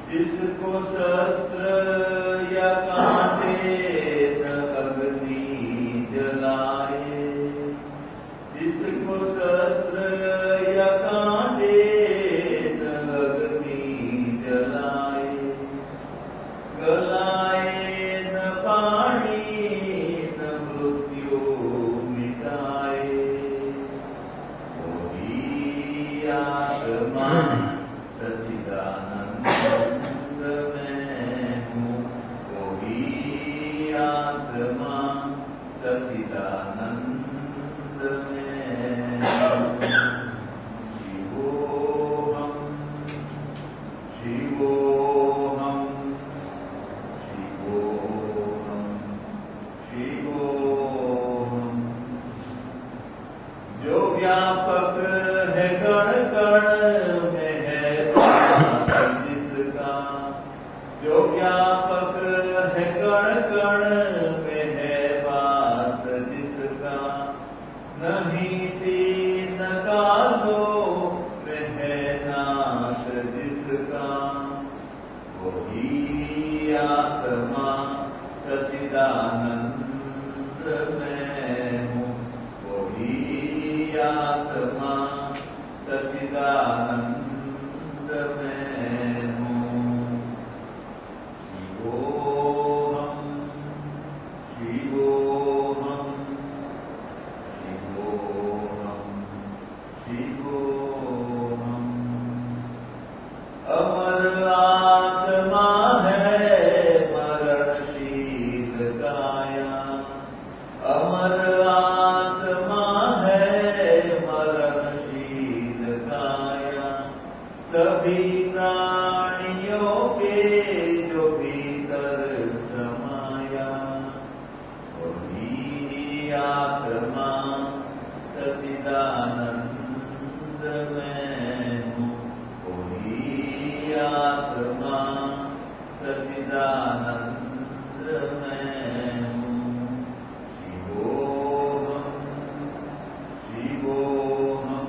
जिसको शस्त्र या कांटे न अग्नि जलाए, जिसको शस्त्र या कांटे न अग्नि जलाए, गलाए न पानी न मृत्यु मिटाए, वही आत्मा सच्चिदानंद में हूँ, वही आत्मा सच्चिदानंद में हूँ। शिवोहम शिवोहम शिवोहम शिवोहम। जो व्यापक है कण कण में है वास जिसका, जो व्यापक है कण कण में है वास जिसका, नहीं तीन कालों में है नाश जिसका, वही आत्मा सच्चिदानंद में हूँ, वही आत्मा सच्चिदानंद में हूँ। शिवोहम शिवोहम शिवोहम शिवोहम। अमर आत्मा है मरणशील काया, अमर आत्मा है मरणशील काया, सभी प्राणियों के जो भीतर समाया, वही आत्मा सच्चिदानंद में हूँ, वही आत्मा सच्चिदानंद में हूँ। शिवोहम शिवोहम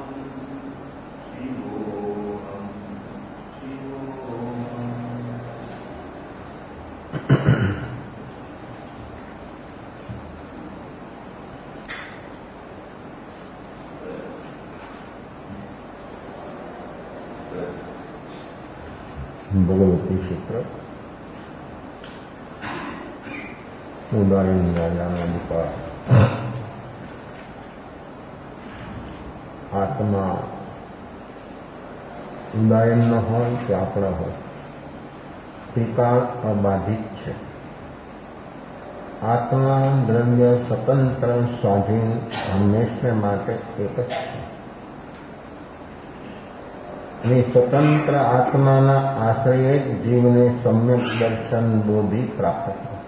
शिवोहम शिवोहम। भगवती सूत्र उदाहरण ज्ञानाधिकार। आत्मा ઉદાહરણ ન હોય કે આપણા હોય, ત્રિકાળ અબાધિત છે. આત્મા દ્રવ્ય સ્વતંત્ર સ્વાધીન હંમેશને માટે એક જ છે. એ સ્વતંત્ર આત્માના આશ્રયે જ જીવને સમ્યક દર્શન બોધિ પ્રાપ્ત થાય.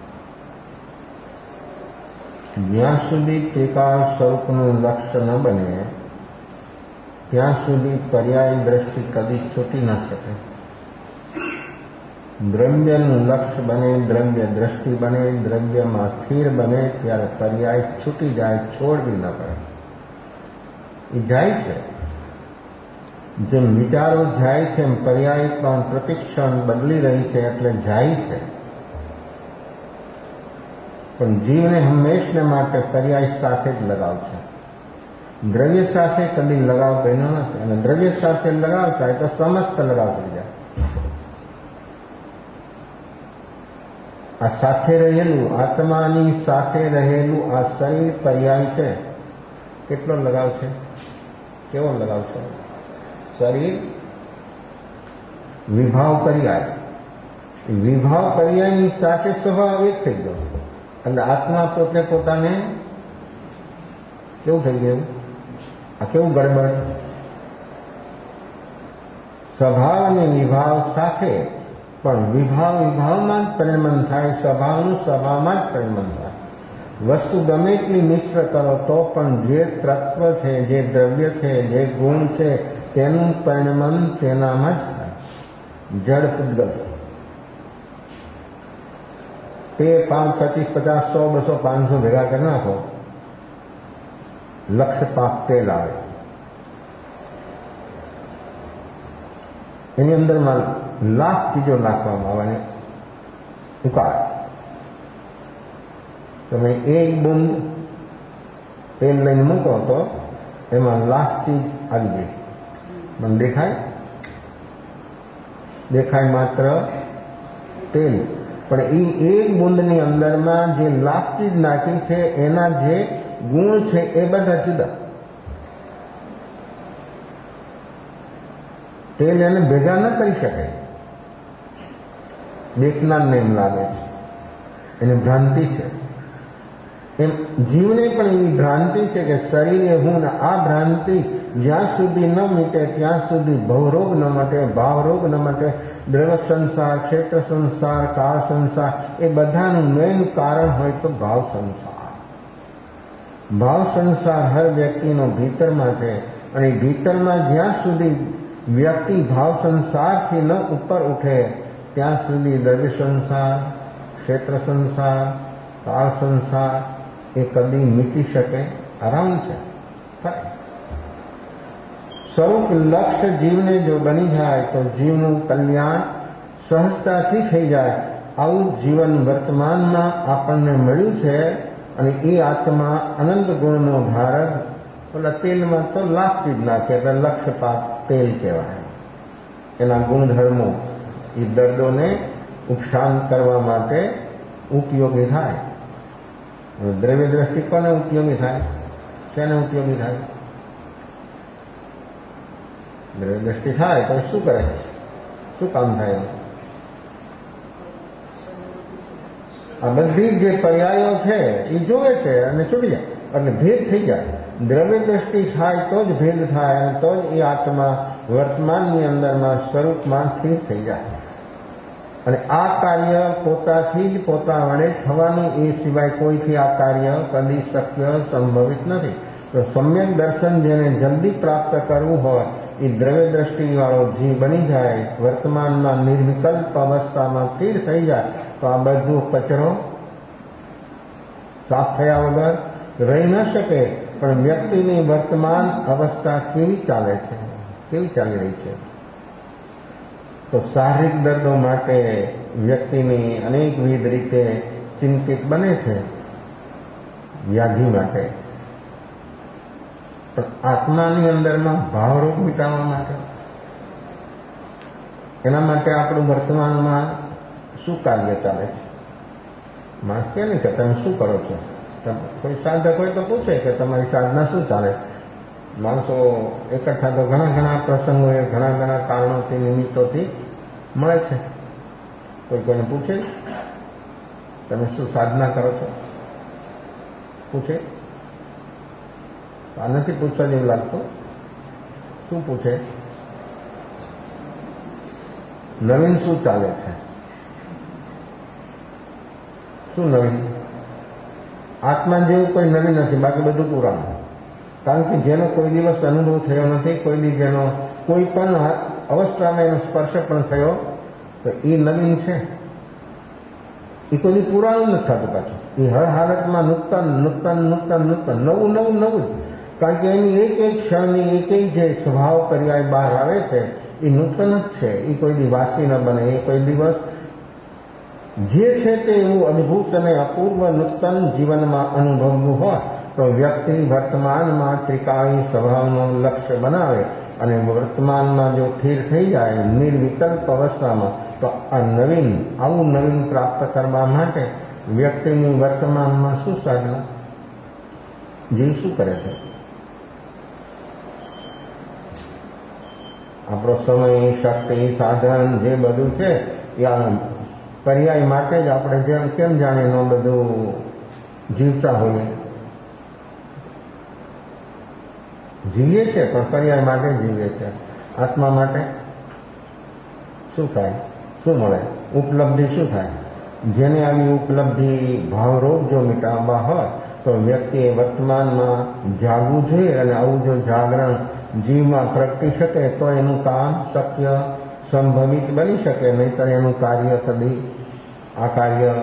જ્યાં સુધી ત્રિકાળ સ્વરૂપનું લક્ષ્ય ન બને ત્યાં સુધી પર્યાય દ્રષ્ટિ કદી છૂટી ન શકે. દ્રવ્યનું લક્ષ્ય બને, દ્રવ્ય દ્રષ્ટિ બને, દ્રવ્યમાં સ્થિર બને ત્યારે પર્યાય છૂટી જાય, છોડવી ન પડે. એ જાય છે. જેમ વિચારો જાય છે એમ પર્યાય પણ પ્રતિક્ષણ બદલી રહી છે એટલે જાય છે. પણ જીવને હંમેશને માટે પર્યાય સાથે જ લગાવ છે. દ્રવ્ય સાથે કદી લગાવ બન્યો નથી, અને દ્રવ્ય સાથે લગાવ થાય તો સમસ્ત લગાવ પડી જાય. આ સાથે રહેલું, આત્માની સાથે રહેલું આ શરીર પર્યાય છે. કેટલો લગાવ છે? કેવો લગાવ છે? શરીર વિભાવ પર્યાય. વિભાવ પર્યાયની સાથે સ્વભાવ એક થઈ ગયો. એટલે આત્મા પોતે પોતાને કેવું થઈ ગયું? આ કેવું ગડબડ? સ્વભાવ અને વિભાવ સાથે, પણ વિભાવ વિભાવમાં જ પરિણમન થાય, સ્વભાવનું સ્વભાવમાં જ પરિણમન થાય. વસ્તુ ગમે એટલી મિશ્ર કરો તો પણ જે તત્વ છે, જે દ્રવ્ય છે, જે ગુણ છે તેનું પરિણમન તેનામાં જ થાય. જડ પૂતગલ તે 5, 25, 50, 100, 200, 500 ભેગા કરી નાખો, લક્ષ પાક તેલ આવે. એની અંદરમાં લાખ ચીજો નાખવામાં આવે. ઉકાળ તમે એક બૂંદ તેલ લઈને મૂકો તો એમાં લાખ ચીજ આવી ગઈ. મને દેખાય માત્ર તેલ, પણ એ એક બૂંદની અંદરમાં જે લાખ ચીજ નાખી છે એના જે ગુણ છે એ બધા જુદા. તેલ એને ભેગા ન કરી શકે. દેખનારને એમ લાગે છે એને ભ્રાંતિ છે. એમ જીવને પણ એવી ભ્રાંતિ છે કે શરીરે હું ને આ ભ્રાંતિ જ્યાં સુધી ન મીટે ત્યાં સુધી ભવરોગ ન મટે, ભાવરોગ ન મટે. દ્રવ્ય સંસાર, ક્ષેત્ર સંસાર, કાળ સંસાર એ બધાનું મેઇન કારણ હોય તો ભાવ સંસાર. ભાવ સંસાર હર વ્યક્તિનો ભીતરમાં છે અને ભીતરમાં જ્યાં સુધી વ્યક્તિ ભાવ સંસારથી ન ઉપર ઉઠે ત્યાં સુધી દ્રવ્ય સંસાર, ક્ષેત્ર સંસાર, કાળ સંસાર એ કદી મીટી શકે આરામ છે. સ્વરૂપ લક્ષ્ય જીવને જો બની જાય તો જીવનું કલ્યાણ સહજતાથી થઈ જાય. આવું જીવન વર્તમાનમાં આપણને મળ્યું છે અને એ આત્મા અનંત ગુણનો ધારક. ઓલા તેલમાં તો લાખ ચીજ નાખે એટલે લક્ષપાત તેલ કહેવાય. એના ગુણધર્મો એ દર્દોને ઉપશાંત કરવા માટે ઉપયોગી થાય. દ્રવ્ય દ્રષ્ટિકોણને ઉપયોગી થાય. શેને ઉપયોગી થાય? દ્રવ્ય દ્રષ્ટિ થાય તો શું કરે? શું કામ થાય? આ બધી જે પર્યાયો છે એ જોવે છે અને છૂટી જાય એટલે ભેદ થઈ જાય. દ્રવ્ય દ્રષ્ટિ થાય તો જ ભેદ થાય અને તો જ એ આત્મા વર્તમાનની અંદરમાં સ્વરૂપમાં સ્થિર થઈ જાય. અને આ કાર્ય પોતાથી જ પોતા વડે થવાનું, એ સિવાય કોઈથી આ કાર્ય કદી શક્ય સંભવિત નથી. તો સમ્યક દર્શન જેને જલ્દી પ્રાપ્ત કરવું હોય એ દ્રવ્ય દ્રષ્ટિવાળો જીવ બની જાય, વર્તમાનમાં નિર્વિકલ્પ અવસ્થામાં સ્થિર થઈ જાય તો આ બધું કચરો સાફ થયા વગર રહી ન શકે. પણ વ્યક્તિની વર્તમાન અવસ્થા કેવી ચાલે છે, કેવી ચાલી રહી છે? તો શારીરિક દર્દો માટે વ્યક્તિની અનેકવિધ રીતે ચિંતિત બને છે, વ્યાધિ માટે. પણ આત્માની અંદરમાં ભાવરોગ મિટાવવા માટે, એના માટે આપણું વર્તમાનમાં શું કાર્ય ચાલે છે? માણસ કે નહીં કે તમે શું કરો છો? કોઈ સાધક હોય તો પૂછે કે તમારી સાધના શું ચાલે? માણસો એકઠા તો ઘણા પ્રસંગોએ ઘણા કારણોથી, નિમિત્તોથી મળે છે. કોઈ કોઈને પૂછે તમે શું સાધના કરો છો? પૂછે? આ નથી પૂછવા જેવું લાગતું. શું પૂછે? નવીન શું ચાલે છે? શું નવીન? આત્મા જેવું કોઈ નવીન નથી, બાકી બધું પુરાણું. કારણ કે જેનો કોઈ દિવસ અનુભવ થયો નથી, કોઈ દી જેનો કોઈ પણ અવસ્થામાં એનો સ્પર્શ પણ થયો તો એ નવીન છે. એ કોઈ દી પુરાણું નથી થતું પાછું. એ હર હાલતમાં નૂતન નવું જ. કારણ કે એની એક ક્ષણની એક જે સ્વભાવ પર્યાય બહાર આવે છે એ નૂતન જ છે. એ કોઈ દી વાસી ન બને. એ કોઈ દિવસ જે છે તે એવું અદ્ભુત અને અપૂર્વ નૂતન જીવનમાં અનુભવવું હોય તો વ્યક્તિ વર્તમાનમાં ત્રિકાળી સ્વભાવનો લક્ષ્ય બનાવે અને વર્તમાનમાં જો સ્થિર થઈ જાય નિર્વિકલ્પ અવસ્થામાં, તો આ આવું નવીન પ્રાપ્ત કરવા માટે વ્યક્તિની વર્તમાનમાં શું સાધના? જીવ શું કરે છે? આપણો સમય, શક્તિ, સાધન જે બધું છે એ પર્યાય માટે જ આપણે કેમ જાણે ન બધું જીવતા હોઈએ. જીવીએ છે પણ પર્યાય માટે જીવીએ છે. આત્મા માટે શું થાય? શું મળે? ઉપલબ્ધિ શું થાય? જેને આવી ઉપલબ્ધિ ભાવરોગ જો મિટાવવા હોય તો વ્યક્તિએ વર્તમાનમાં જાગવું જોઈએ. અને આવું જો જાગરણ જીવમાં પ્રગટી શકે તો એનું કામ શક્ય સંભવિત બની શકે, નહીંતર એનું કાર્ય કદી આ કાર્ય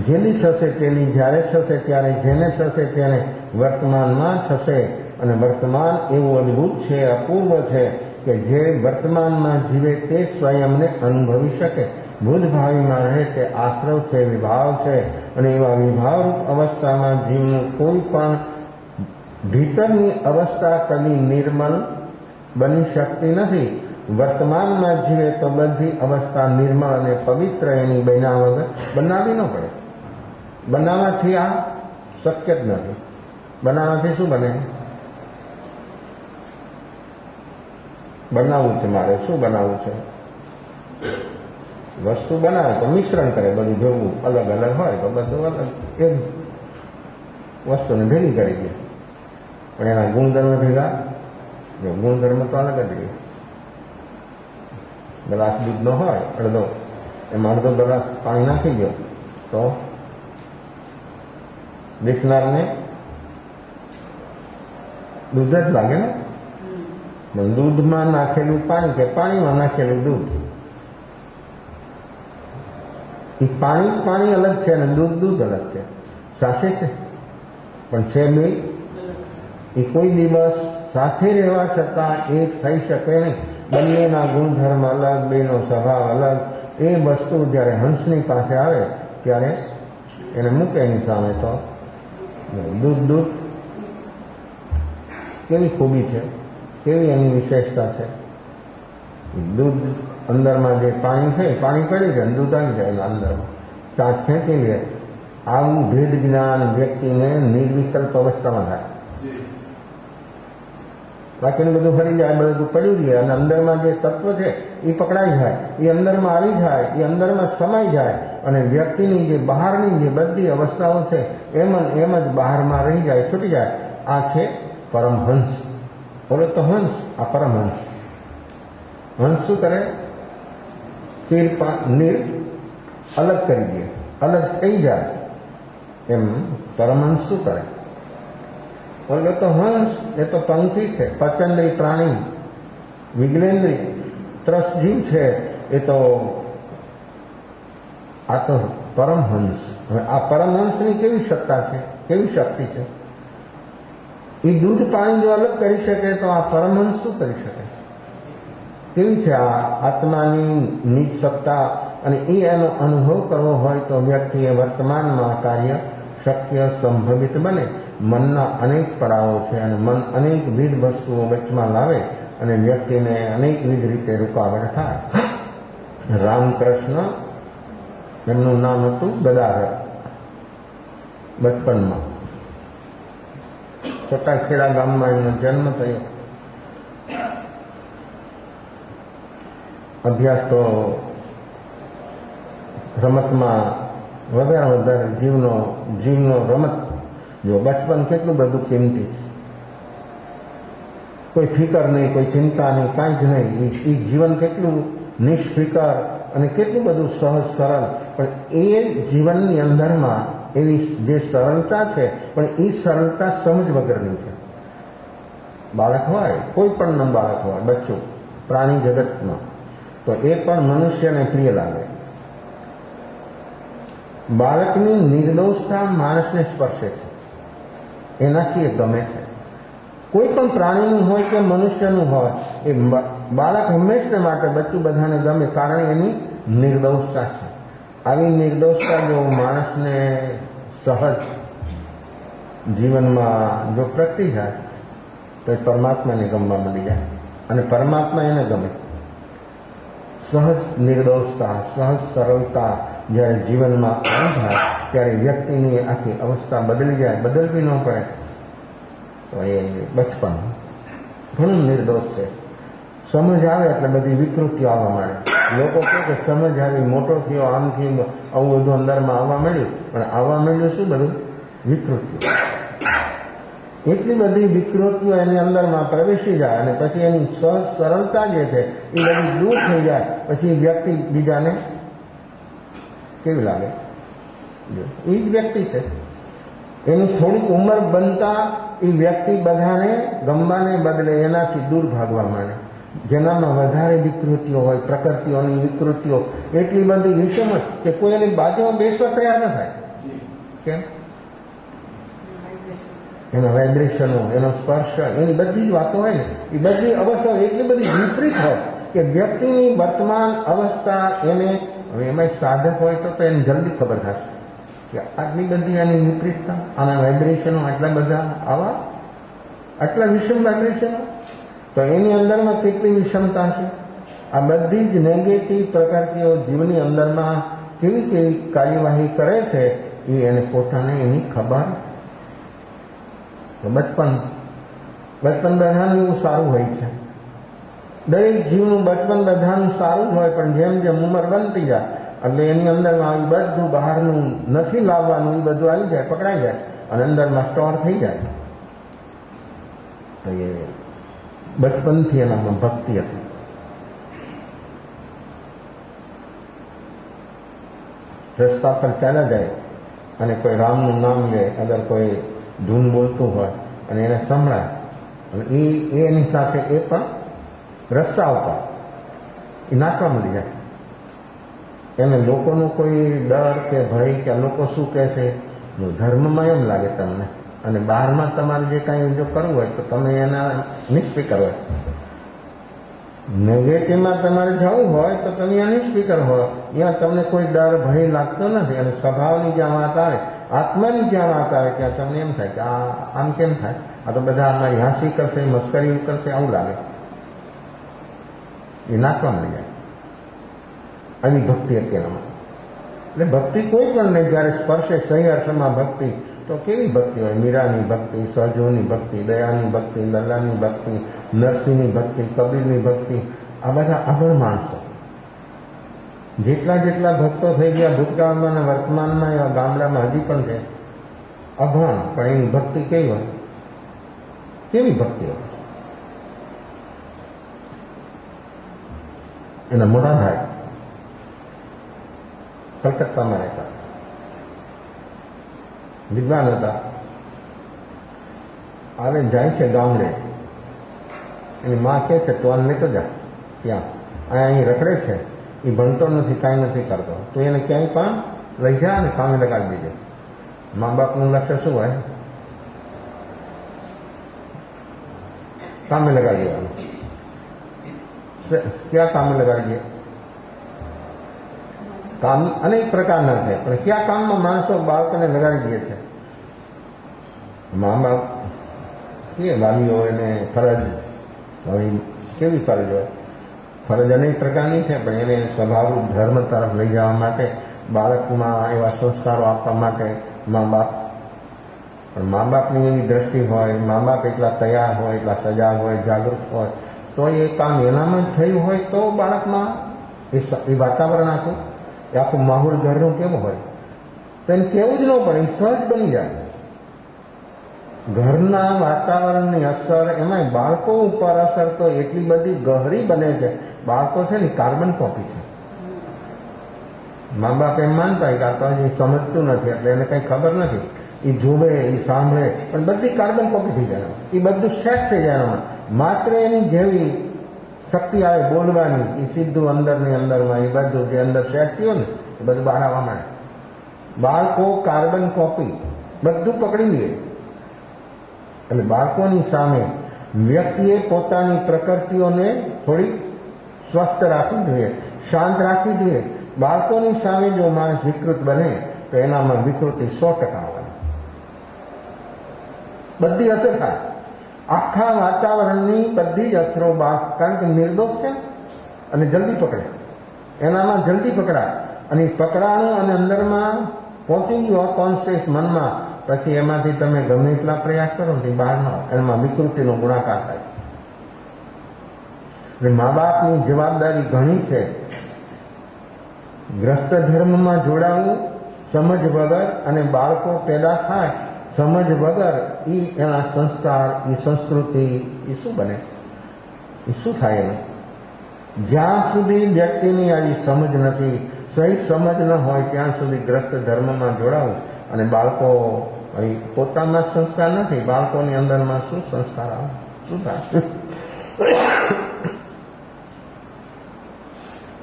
જેની થશે તેની જ્યારે થશે ત્યારે જેને થશે તેને વર્તમાનમાં થશે. અને વર્તમાન એવું અદ્ભુત છે, અપૂર્વ છે કે જે વર્તમાનમાં જીવે તે સ્વયંને અનુભવી શકે. ભૂતભાવીમાં રહે તે આશ્રવ છે, વિભાવ છે. અને એવા વિભાવરૂપ અવસ્થામાં જીવનું કોઈ પણ ભીતરની અવસ્થા કદી નિર્મલ બની શકતી નથી. વર્તમાનમાં જીવે તો બધી અવસ્થા નિર્મળ અને પવિત્ર એની બનાવી ન પડે. બનાવવાથી આ શક્ય જ નથી. બનાવવાથી શું બને? બનાવવું છે મારે, શું બનાવવું છે? વસ્તુ બનાવે તો મિશ્રણ કરે, બધું ભેગું અલગ અલગ હોય તો બધું અલગ એ વસ્તુને ભેગી કરી દે. પણ એના ગુણધર્મ ભેગા, જો ગુણધર્મ તો અલગ જ રહે. ગ્લાસ દૂધનો હોય અડધો, એમાં અડધો ગ્લાસ પાણી નાખી ગયો તો દેખનારને દૂધ જ લાગે ને. દૂધમાં નાખેલું પાણી કે પાણીમાં નાખેલું દૂધ, એ પાણી અલગ છે અને દૂધ અલગ છે. સાથે છે પણ છે બે. એ કોઈ દિવસ સાથે રહેવા છતાં એક થઈ શકે નહીં. બંનેના ગુણધર્મ અલગ, બેનો સ્વભાવ અલગ. એ વસ્તુ જ્યારે હંસની પાસે આવે ત્યારે એને મૂકે એની સામે તો દૂધ કેવી ખૂબી છે, કેવી એની વિશેષતા છે. દૂધ અંદરમાં જે પાણી છે, પાણી પડી જાય, દૂધ આવી જાય એના અંદરમાં, ત્યાં ખેંચી લે. આવું ભેદ જ્ઞાન વ્યક્તિને નિર્વિકલ્પ અવસ્થામાં થાય. બાકીનું બધું ફરી જાય, બધું પડ્યું રહે અને અંદરમાં જે તત્વ છે એ પકડાઈ જાય, એ અંદરમાં આવી જાય, એ અંદરમાં સમાઈ જાય અને વ્યક્તિની જે બહારની જે બધી અવસ્થાઓ છે એમ જ બહારમાં રહી જાય, છૂટી જાય. આ છે પરમહંસ. બોલે તો હંસ, આ પરમહંસ. હંસ શું કરે? નીર અલગ કરી દે, અલગ થઈ જાય. એમ પરમહંસ શું કરે? બોલે તો હંસ એ તો પંખી છે, પચંદ્રી પ્રાણી, વિજ્ઞેન્દ્રી ત્રસ જીવ છે. એ તો આ તો પરમહંસ. હવે આ પરમહંસની કેવી સત્તા છે, કેવી શક્તિ છે? એ દૂધ પાણી જો અલગ કરી શકે તો આ પરમહંસ શું કરી શકે? કેવી છે આ આત્માની નીચ સત્તા? અને એનો અનુભવ કરવો હોય તો વ્યક્તિએ વર્તમાનમાં કાર્ય શક્ય સંભવિત બને. મનના અનેક પડાવો છે અને મન અનેકવિધ વસ્તુઓ વચમાં લાવે અને વ્યક્તિને અનેકવિધ રીતે રૂકાવટ થાય. રામકૃષ્ણ એમનું નામ હતું ગદાધર. બચપનમાં છોટાખેડા ગામમાં એમનો જન્મ થયો. અભ્યાસ તો રમતમાં વધારે જીવનો રમત. જો બચપન કેટલું બધું કિંમતી છે. કોઈ ફિકર નહીં, કોઈ ચિંતા નહીં, કાંઈ જ નહીં. એ જીવન કેટલું નિષ્ફિકર અને કેટલું બધું સહજ સરળ. પણ એ જીવનની અંદરમાં એવી જે સરળતા છે, પણ એ સરળતા સમજ વગરની છે. બાળક હોય, કોઈ પણ બાળક હોય, બચ્ચું પ્રાણી જગતમાં, તો એ પણ મનુષ્યને પ્રિય લાગે. બાળકની નિર્દોષતા માણસને સ્પર્શે છે, એનાથી એ ગમે છે. કોઈ પણ પ્રાણીનું હોય કે મનુષ્યનું હોય, એ બાળક હંમેશા માટે બચ્ચું બધાને ગમે, કારણ એની નિર્દોષતા છે. આવી નિર્દોષતા જો માણસને સહજ જીવનમાં જો પ્રગટી જાય તો એ પરમાત્માને ગમવા મળી જાય અને પરમાત્મા એને ગમે. સહજ નિર્દોષતા, સહજ સરળતા જ્યારે જીવનમાં આવી જાય ત્યારે વ્યક્તિની આખી અવસ્થા બદલી જાય. બદલવી ન પડે તો એ બચપન ઘણું નિર્દોષ છે. સમજ આવે એટલે બધી વિકૃતિઓ આવવા માંડે. લોકો કહે કે સમજ આવી, મોટો થયો, આમ થયું, આવું બધું અંદરમાં આવવા માંડ્યું. પણ આવવા માંડ્યું શું? બધું વિકૃતિઓ. એટલી બધી વિકૃતિઓ એની અંદરમાં પ્રવેશી જાય અને પછી એની સહજ સરળતા જે છે એ બધી દૂર થઈ જાય. પછી વ્યક્તિ બીજાને કેવી લાગે? એ જ વ્યક્તિ છે. એની થોડીક ઉંમર બનતા એ વ્યક્તિ બધાને ગમવાને બદલે એનાથી દૂર ભાગવા માંડે. જેનામાં વધારે વિકૃતિઓ હોય, પ્રકૃતિઓની વિકૃતિઓ એટલી બધી વિષમ કે કોઈ એની બાજુમાં બેસવા તૈયાર ન થાય. કેમ? એના વાઇબ્રેશનો, એનો સ્પર્શ, એની બધી જ વાતો હોય ને, એ બધી અવસ્થાઓ એટલી બધી વિપરીત હોય કે વ્યક્તિની વર્તમાન અવસ્થા એને, હવે એમાં સાધક હોય તો એને જલ્દી ખબર થશે કે આટલી બધી એની વિપરીતતા, આના વાઇબ્રેશનો આટલા બધા, આટલા વિષમ વાઇબ્રેશનો, તો એની અંદરમાં કેટલી વિષમતા છે. આ બધી જ નેગેટિવ પ્રકૃતિઓ જીવની અંદરમાં કેવી કેવી કાર્યવાહી કરે છે એ એને પોતાને એની ખબર. બચપન બધાનું એવું સારું હોય છે. દરેક જીવનું બચપન બધાનું સારું જ હોય, પણ જેમ જેમ ઉંમર બનતી જાય એટલે એની અંદરમાં એ બધું બહારનું નથી લાવવાનું, એ બધું આવી જાય, પકડાઈ જાય અને અંદરમાં સ્ટોર થઈ જાય. તો એ બચપનથી એનામાં ભક્તિ હતી. રસ્તા પર ચાલ્યા જાય અને કોઈ રામનું નામ લે, અગર કોઈ ધૂન બોલતું હોય અને એને સંભળાય અને એની સાથે એ પણ રસ્તા ઉપર એ નાચવા મળી જાય. એને લોકોનો કોઈ ડર કે ભય કે લોકો શું કહેશે, ધર્મમાં એમ લાગે તમને, અને બહારમાં તમારે જે કાંઈ જો કરવું હોય તો તમે એના નિસ્પીકર હોય. નેગેટિવમાં તમારે જવું હોય તો તમે ત્યાં નિસ્પીકર હોય, ત્યાં તમને કોઈ ડર ભય લાગતો નથી. અને સ્વભાવની જ્યાં વાત આવે, આત્માની જ્યાં વાત આવે ત્યાં તમને એમ થાય કે આમ કેમ થાય, આ તો બધા અમારી હાંસી કરશે, મસ્કરી કરશે, આવું લાગે. એ નાચવા મળી જાય. આવી ભક્તિ અત્યારમાં. એટલે ભક્તિ કોઈ પણ નહીં, જ્યારે સ્પર્શે સહી અર્થમાં ભક્તિ, તો કેવી ભક્તિ હોય? મીરાની ભક્તિ, સહજોની ભક્તિ, દયાની ભક્તિ, લલ્લાની ભક્તિ, નરસિંહની ભક્તિ, કબીરની ભક્તિ, આ બધા અભણ માણસો. જેટલા જેટલા ભક્તો થઈ ગયા ભૂતકાળમાં અને વર્તમાનમાં, એવા ગામડામાં હજી પણ છે અભણ, પણ એની ભક્તિ કેવી હોય? કેવી ભક્તિ હોય? એના મોટા ભાઈ કલકત્તામાં રહેતા, વિદ્વાન હતા. હવે જાય છે ગામડે, એની માં કહે છે તો આને લેતો જા ત્યાં, અહીં રખડે છે, એ ભણતો નથી, કાંઈ નથી કરતો, તો એને ક્યાંય પણ લઈ જા અને કામે લગાડી દેજે. મા બાપનું લક્ષ્ય શું હોય? કામે લગાડી દેવાનું. ક્યાં કામે લગાડીએ? કામ અનેક પ્રકારના છે, પણ કયા કામમાં માણસો બાળકોને લગાડી દે છે? મા બાપ કે વાલીઓ એને ફરજ, હવે કેવી ફરજ હોય? ફરજ અનેક પ્રકારની છે, પણ એને સ્વભાવરૂપ ધર્મ તરફ લઈ જવા માટે, બાળકમાં એવા સંસ્કારો આપવા માટે મા બાપ, પણ મા બાપની એવી દ્રષ્ટિ હોય, મા બાપ એટલા તૈયાર હોય, એટલા સજાગ હોય, જાગૃત હોય, તો એ કામ એનામાં જ થયું હોય તો બાળકમાં એ વાતાવરણ આખું, એ આખું માહોલ ઘરનું કેવું હોય તો એને કેવું જ ન પડે, એ સહજ બની જાય. ઘરના વાતાવરણની અસર, એમાં બાળકો ઉપર અસર તો એટલી બધી ગહરી બને છે. બાળકો છે ને કાર્બન કોપી છે. મા બાપ એમ માનતા હોય કે આ તો હજી સમજતું નથી એટલે એને કંઈ ખબર નથી, એ જોવે, એ સાંભળે, પણ બધી કાર્બન કોપી થઈ જાય, એ બધું સેટ થઈ જાય એનામાં. માત્ર એની જેવી શક્તિ આવે બોલવાની, એ સીધું અંદરની અંદરમાં એ બધું જે અંદર સેટ થયું ને એ બધું બહાર આવવા માંડે. બાળકો કાર્બન કોપી બધું પકડી લે. એટલે બાળકોની સામે વ્યક્તિએ પોતાની પ્રકૃતિઓને થોડી સ્વસ્થ રાખવી જોઈએ, શાંત રાખવી જોઈએ. બાળકોની સામે જો માણસ વિકૃત બને તો એનામાં વિકૃતિ 100% આવે, બધી અસર થાય. આખા વાતાવરણની બધી જ અસરો કારણ કે નિર્દોષ છે અને જલ્દી પકડે, એનામાં જલ્દી પકડાય, અને પકડાણું અને અંદરમાં પહોંચી ગયો કોન્શિયસ મનમાં, પછી એમાંથી તમે ગમે એટલા પ્રયાસ કરો ને બહાર ન, એમાં વિકૃતિનો ગુણાકાર થાય. એટલે મા બાપની જવાબદારી ઘણી છે. ગ્રસ્ત ધર્મમાં જોડાવું સમજ વગર, અને બાળકો પેદા થાય સમજ વગર, એના સંસ્કાર, એ સંસ્કૃતિ, એ શું બને, એ શું થાય એનું? જ્યાં સુધી વ્યક્તિની આવી સમજ નથી, સહી સમજ ન હોય ત્યાં સુધી ગ્રસ્ત ધર્મમાં જોડાવું અને બાળકો અહીં પોતામાં સંસ્કાર નથી, બાળકોની અંદરમાં શું સંસ્કાર આવે, શું થાય?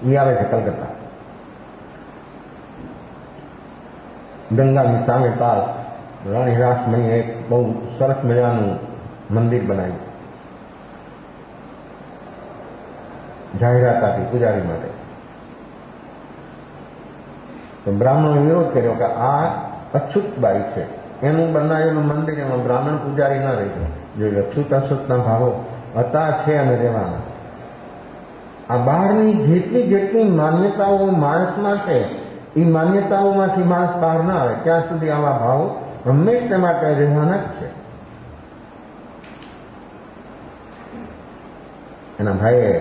એ આવે છે કલકત્તા, ગંગાની સામે પાસ રાણી રાસમણીએ એક બહુ સરસ મજાનું મંદિર બનાવ્યું, જાહેરાત આપી પૂજારી માટે. તો બ્રાહ્મણો વિરોધ કર્યો કે આ અછૂતબાઈ છે, એનું બનાવેલું મંદિર, એમાં બ્રાહ્મણ પૂજારી ના રહેશે. જો અછૂત અછૂતના ભાવો હતા છે અને રહેવાના. આ બહારની જેટલી જેટલી માન્યતાઓ માણસમાં છે, એ માન્યતાઓમાંથી માણસ બહાર ના આવે ત્યાં સુધી આવા ભાવો હંમેશા માટે રહેવાના જ છે. એના ભાઈએ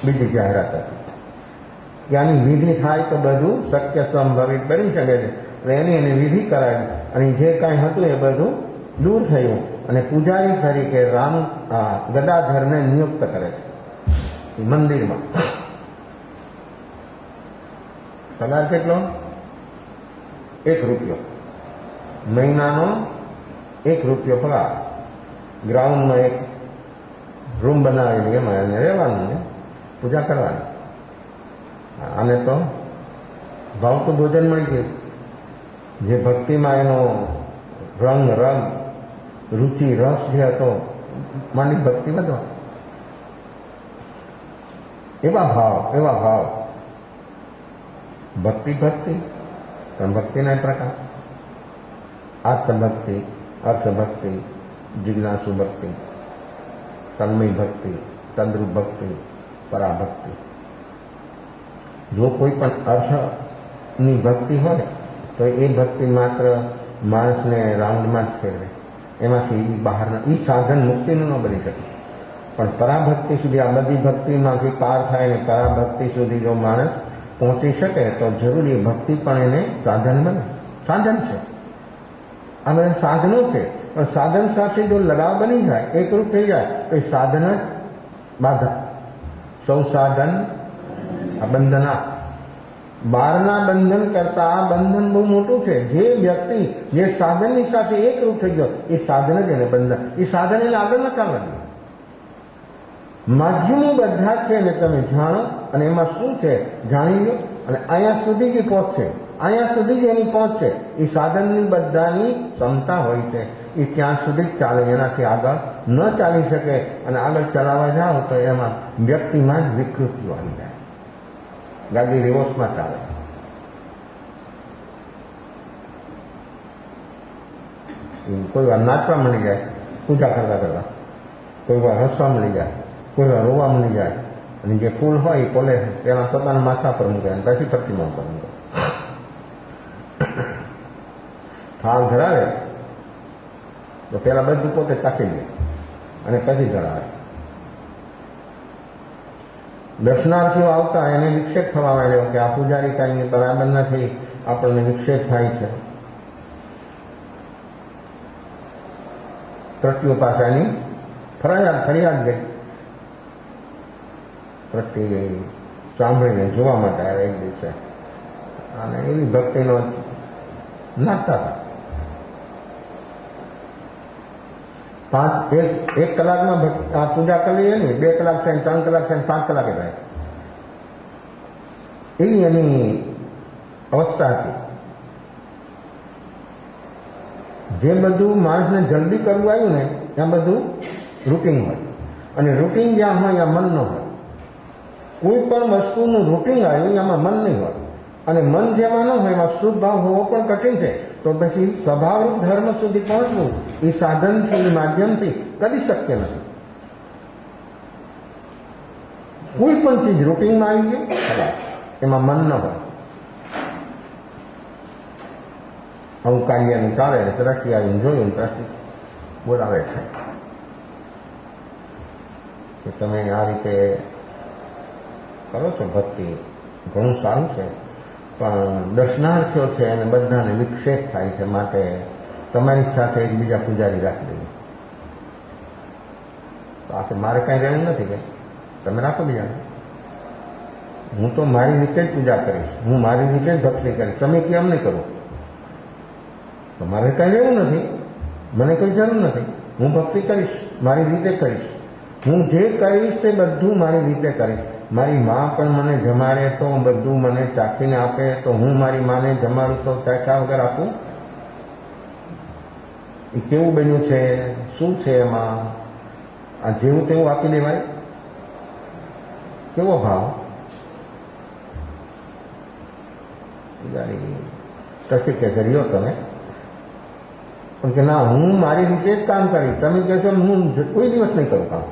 બીજી જાહેરાત હતી કે આની વિધિ થાય તો બધું શક્ય સંભવિત બની શકે છે. એની વિધિ કરાવી અને જે કાંઈ હતું એ બધું દૂર થયું અને પૂજારી તરીકે રામ ગદાધરને નિયુક્ત કરે છે મંદિરમાં. પગાર કેટલો? ₹1, મહિનાનો ₹1 પગાર. ગ્રાઉન્ડમાં એક રૂમ બનાવેલી, એમાં એને રહેવાનું ને પૂજા કરવાની. આને તો ભાવતું ભોજન મળી ગયું. જે ભક્તિમાં એનો રંગ રુચિ રસ જે હતો, માની ભક્તિ વધવા, એવા ભાવ ભક્તિ પણ ભક્તિના પ્રકાર: આત્મભક્તિ, અર્થભક્તિ, જિજ્ઞાસુ ભક્તિ, તન્મય ભક્તિ, તદ્રુપ ભક્તિ, પરાભક્તિ. જો કોઈ પણ અર્થની ભક્તિ હોય તો એ ભક્તિ માત્ર માણસને રાઉન્ડમાં જ ફેરવે, એમાંથી બહારના એ સાધન મુક્તિનું ન બની શકે. પણ પરાભક્તિ સુધી, આ બધી ભક્તિમાંથી પાર થાય ને પરાભક્તિ સુધી જો માણસ પહોંચી શકે તો જરૂરી ભક્તિ પણ એને સાધન બને. સાધન છે, આ બધા સાધનો છે, પણ સાધન સાથે જો લગાવ બની જાય, એકરૂપ થઈ જાય તો એ સાધન જ બાધા. સૌ સાધન બંધના. બહારના બંધન કરતા આ બંધન બહુ મોટું છે. જે વ્યક્તિ જે સાધનની સાથે એકરૂપ થઈ ગયો, એ સાધન જ એને બંધન, એ સાધન એને આગળ ન ચાલવા દે. માધ્યમો બધા છે ને તમે જાણો, અને એમાં શું છે જાણી લો, અને અહીંયા સુધી જ પહોંચશે, અહીંયા સુધી જ એની પહોંચ છે. એ સાધનની બધાની ક્ષમતા હોય છે, એ ત્યાં સુધી જ ચાલે, એનાથી આગળ ન ચાલી શકે. અને આગળ ચલાવવા જાઓ તો એમાં વ્યક્તિમાં જ વિકૃતિઓ આવી જાય, ગાડી રિવર્સમાં ચાલે. કોઈ વાર નાચવા મળી જાય પૂજા કરતા કરતા, કોઈ વાર હસવા મળી જાય, કોઈ વાર રોવા મળી જાય, અને જે ફૂલ હોય એ પોલે પેલા પોતાના માથા પર મૂકે અને પછી પ્રતિમા પર મૂકે. થાળ ધરાવે તો પેલા બધું પોતે ચાખી લે અને પછી ધરાવે. દર્શનાર્થીઓ આવતા એને વિક્ષેપ થવા માંડ્યો કે આ પૂજારી કાંઈ બરાબર નથી, આપણને વિક્ષેપ થાય છે. ટ્રસ્ટીઓ પાસે એની ફરિયાદ ગઈ. ટ્રસ્ટી સાંભળીને જોવા માટે આવે એક દિવસે, અને એવી ભક્તિનો નાખતા હતા. એક કલાકમાં પૂજા કરી લઈએ ને, 2 કલાક થાય, 3 કલાક થાય, 5 કલાકે થાય, એવી એની અવસ્થા હતી. જે બધું માણસને જલ્દી કરવું આવ્યું ને, ત્યાં બધું રૂટીન હોય, અને રૂટીન જ્યાં હોય ત્યાં મન ન હોય. કોઈ પણ વસ્તુનું રૂટીન આવ્યું એમાં મન નહીં હોય, અને મન જેમાં ન હોય એમાં શુદ્ધ ભાવ હોવો પણ કઠિન છે. તો પછી સ્વભાવરૂપ ધર્મ સુધી પહોંચવું એ સાધનથી, એ માધ્યમથી કદી શક્ય નથી. કોઈ પણ ચીજ રૂટીનમાં આવી ગઈ, એમાં મન ન હોય. આવું કાર્યનું ચાલે, દ્રષ્ટિ આવીને જોયું, દ્રષ્ટિ બોલાવે છે કે તમે આ રીતે કરો છો ભક્તિ, ઘણું સારું છે, પણ દર્શનાર્થીઓ છે અને બધાને વિક્ષેપ થાય છે, માટે તમારી સાથે એક બીજા પૂજારી રાખી દઈએ. તો આ મારે કાંઈ રહેવું નથી કે તમે રાખો બીજાને, હું તો મારી રીતે જ પૂજા કરીશ, હું મારી રીતે જ ભક્તિ કરીશ, તમે કેમ નહીં કરો? તો મારે કંઈ લેવું નથી, મને કોઈ જરૂર નથી. હું ભક્તિ કરીશ, મારી રીતે કરીશ. હું જે કરીશ તે બધું મારી રીતે કરીશ. મારી મા પણ મને જમાડે તો બધું મને ચાખીને આપે, તો હું મારી માને જમાડું તો ચાખ્યા વગર આપું? એ કેવું બન્યું છે, શું છે એમાં? આ જેવું તેવું આપી દેવાય? કેવો ભાવ? કશી કે કર્યો તમે પણ કે ના, હું મારી રીતે જ કામ કરીશ. તમે કહેશો હું કોઈ દિવસ નહીં કરું કામ.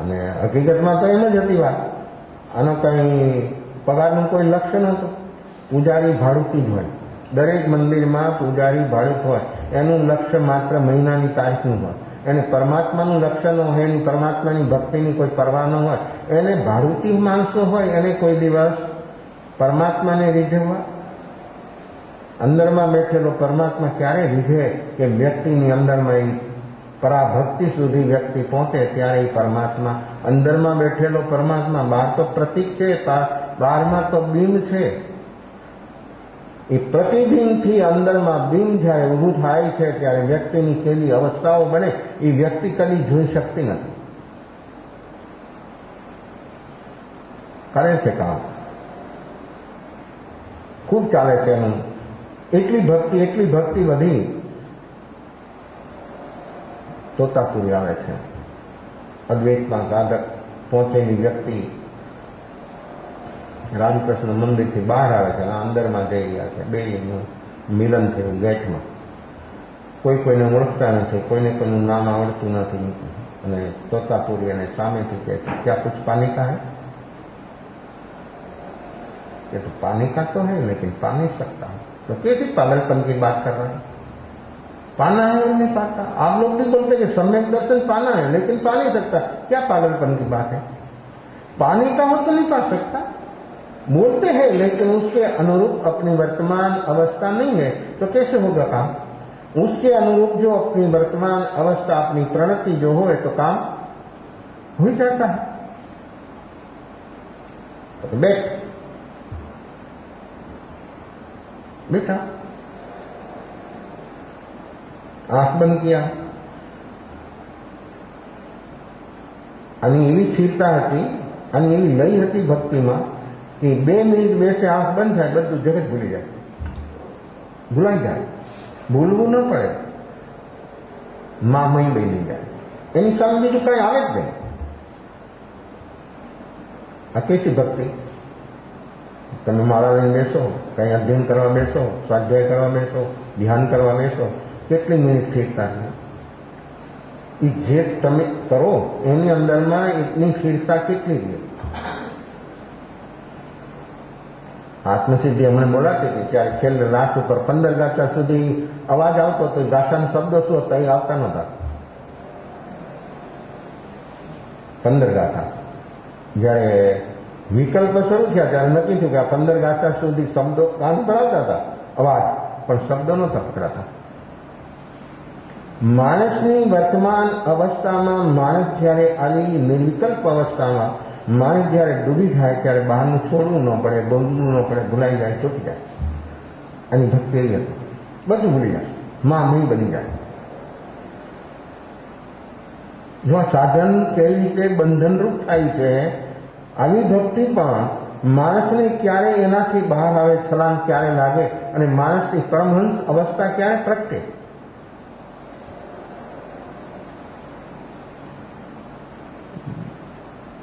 અને હકીકતમાં તો એમ જ હતી વાત. આનો કંઈ પગારનું કોઈ લક્ષ્ય નહોતું. પૂજારી ભાડુતી જ હોય, દરેક મંદિરમાં પૂજારી ભાડુત હોય. એનું લક્ષ્ય માત્ર મહિનાની તારીખનું હોય. એને પરમાત્માનું લક્ષ્ય ન હોય, એની પરમાત્માની ભક્તિની કોઈ પરવા ન હોય. એને ભાડુતી માણસો હોય, એને કોઈ દિવસ પરમાત્માને રીઝવવા. અંદરમાં બેઠેલો પરમાત્મા ક્યારે રીઝે કે વ્યક્તિની અંદરમાં પરાભક્તિ સુધી વ્યક્તિ પહોંચે ત્યારે એ પરમાત્મા, અંદરમાં બેઠેલો પરમાત્મા, બહાર તો પ્રતીક છે, બહારમાં તો બિંબ છે. એ પ્રતિબિંબથી અંદરમાં બિંબ જ્યારે ઊભું થાય છે ત્યારે વ્યક્તિની કેવી અવસ્થાઓ બને એ વ્યક્તિ કદી જોઈ શકતી નથી. કરે છે કામ, ખૂબ ચાલે છે એનું. એટલી ભક્તિ વધી તોતાપુરી આવે છે. અદ્વૈતમાં સાધક પહોંચેલી વ્યક્તિ રામકૃષ્ણ મંદિરથી બહાર આવે છે અને અંદરમાં જઈ રહ્યા છે. બેયનું મિલન થયું ગેટમાં. કોઈને ઓળખતા નથી, કોઈને કોઈનું નામ આવડતું નથી. અને તોતાપુરી એને સામેથી કહે છે, ક્યાં કુછ પાણી કા હૈ? ये तो पानी का तो है लेकिन पा नहीं सकता. तो कैसी पागलपन की बात कर रहे हैं? पाना है और नहीं पाता. आप लोग भी बोलते कि सम्यक दर्शन पाना है लेकिन पा नहीं सकता. क्या पागलपन की बात है? पानी का हो तो नहीं पा सकता. बोलते हैं लेकिन उसके अनुरूप अपनी वर्तमान अवस्था नहीं है तो कैसे होगा काम? उसके अनुरूप जो अपनी वर्तमान अवस्था, अपनी प्रणति जो हो तो काम हो ही जाता है. तो बेटा आंख बंद किया અને એવી સ્થિરતા હતી અને એવી લઈ હતી ભક્તિમાં કે 2 મિનિટ બેસે આંખ બંધ થાય, બધું જગત ભૂલી જાય, ભૂલાઈ જાય. ભૂલવું ન પડે, મામય બની જાય. એની સામે બીજું કઈ આવે જ નહીં. આ કેસી ભક્તિ? તમે માળા લઈને બેસો, કંઈ અધ્યયન કરવા બેસો, સ્વાધ્યાય કરવા બેસો, ધ્યાન કરવા બેસો, કેટલી મિનિટ સ્થિરતા છે? એ જે તમે કરો એની અંદરમાં એટલી સ્થિરતા કેટલી છે? આત્મસિદ્ધિ હમણાં બોલાતી હતી ત્યારે છેલ્લે લાસ્ટ ઉપર 15 ગાથા સુધી અવાજ આવતો તો ગાથાનો શબ્દો શું હતા એ આવતા નહોતા. 15 ગાથા જ્યારે વિકલ્પ શરૂ થયા ત્યારે નક્કી થયું કે આ 15 ગાથા સુધી શબ્દો કાન પર આવતા હતા, અવાજ, પણ શબ્દો નહોતા પકડાતા. માણસની વર્તમાન અવસ્થામાં માણસ જ્યારે આવી નિર્વિકલ્પ અવસ્થામાં માણસ જ્યારે ડૂબી જાય ત્યારે બહારનું છોડવું ન પડે, બોલવું ન પડે, ભૂલાઈ જાય, છૂટી જાય. અને ભક્તિ એવી હતી, બધું ભૂલી જાય, મય બની જાય. જો આ સાધન કેવી રીતે બંધનરૂપ થાય છે, આવી ભક્તિ પણ માણસને ક્યારે એનાથી બહાર આવે, છલાંગ ક્યારે લાગે અને માણસની પરમહંસ અવસ્થા ક્યારે પ્રગટે.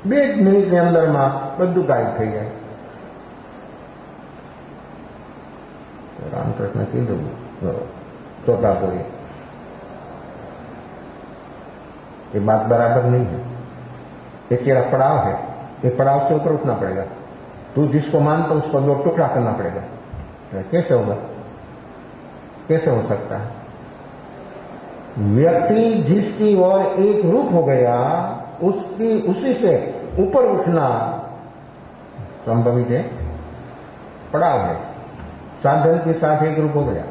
બે જ મિનિટની અંદરમાં બધું ગાયબ થઈ જાય. रामकृष्ण कीधु तोतापुरी ये बात बराबर नहीं है। एक तेरा पड़ाव है, ये पड़ाव से ऊपर उठना पड़ेगा। तू जिसको मानता उसको दो टुकड़ा करना पड़ेगा। कैसे होगा? कैसे हो सकता है? व्यक्ति जिसकी ओर एक रूप हो गया उसकी उसी से ऊपर उठना संभवित है, पड़ाव है। साधन के साथ एक रूप हो गया,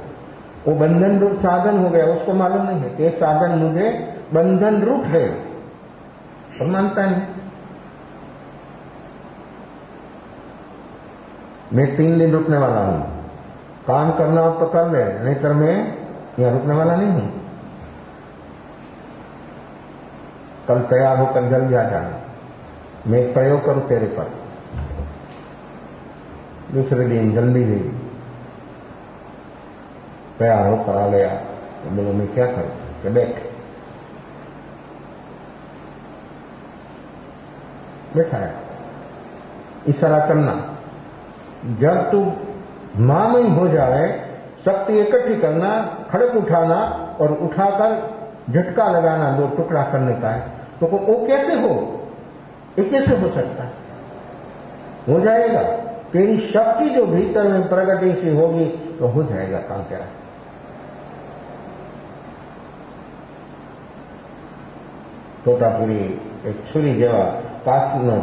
वो बंधन रूप साधन हो गया, उसको मालूम नहीं है कि साधन मुझे बंधन रूप है, और मानता नहीं। मैं 3 दिन रुकने वाला हूं, काम करना हो तो कर ले, नहीं तो मैं यहां रुकने वाला नहीं हूं। कल तैयार होकर जल्दी आ जाना, मैं एक प्रयोग करूं तेरे पर। दूसरे दिन जल्दी ही तैयार होकर आ गया। तो बोलो मैं क्या करूं? कि बैठ। बैठा है, इशारा करना। जब तू मामई हो जाए, शक्ति इकट्ठी करना, खड़क उठाना और उठाकर झटका लगाना, 2 टुकड़ा करने का है। तो वो कैसे हो? ये कैसे हो सकता है? हो जाएगा। तेरी शक्ति जो भीतर में प्रगति सी होगी तो हो जाएगा काम तेरा। तोतापुरी एक छुरी जेवा काचनो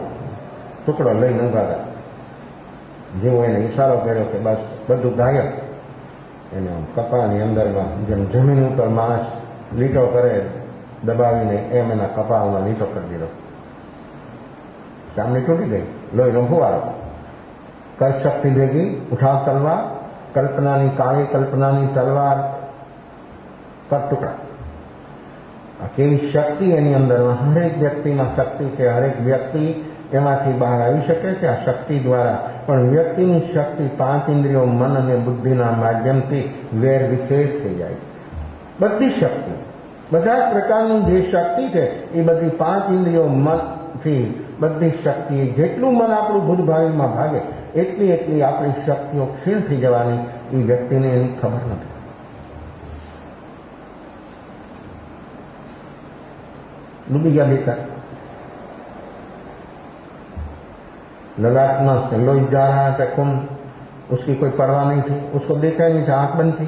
टुकड़ो लઈને ઊભા હતા। જેવો એને ઈશારો કર્યો કે બસ બધું ગાયબ, એને કપાની અંદરમાં જેમ જમીન ઉપર માણસ લીટો કરે દબાવીને એમ એના કપામાં લીટો કરી દીધો। ચામડી તૂટી ગઈ, લોહીનો ફુવારો। કઈ શક્તિ ભેગી ઉઠાવ તલવાર, કલ્પનાની કાળી કલ્પનાની તલવાર કર ટુકડા। આ કેવી શક્તિ એની અંદરમાં, હરેક વ્યક્તિમાં શક્તિ છે। હરેક વ્યક્તિ એમાંથી બહાર આવી શકે છે આ શક્તિ દ્વારા। પણ વ્યક્તિની શક્તિ 5 ઇન્દ્રિયો મન અને બુદ્ધિના માધ્યમથી વેર વિખેર થઈ જાય। બધી શક્તિ, બધા જ પ્રકારની જે શક્તિ છે એ બધી 5 ઇન્દ્રિયો મનથી બધી શક્તિ, જેટલું મન આપણું ભૂતભાવીમાં ભાગે એટલી એટલી આપણી શક્તિઓ ક્ષીણ થઈ જવાની, એ વ્યક્તિને એની ખબર નથી। डूबी गया भीतर, ललाट से लोही जा रहा था खून, उसकी कोई परवाह नहीं थी, उसको देखा ही नहीं था, आंख बंद थी।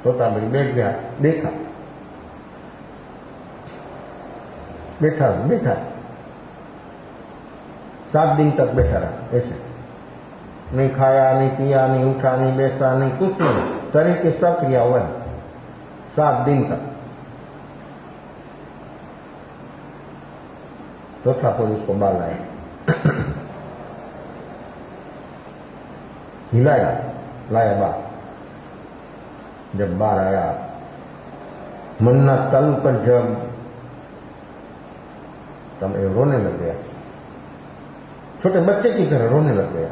तोता भाई बैठ गया, देखा, बैठा बैठा 7 दिन तक बैठा रहा ऐसे, नहीं खाया नहीं पिया नहीं उठा नहीं बैठा नहीं कुछ नहीं, शरीर की सब क्रिया हुआ 7 दिन तक। चौथा पुरुष को बाल लाया, हिलाया, लाया बाहर। जब बाहर आया, मन्ना तल पर जब तब रोने लग गया, छोटे बच्चे की तरह रोने लग गया।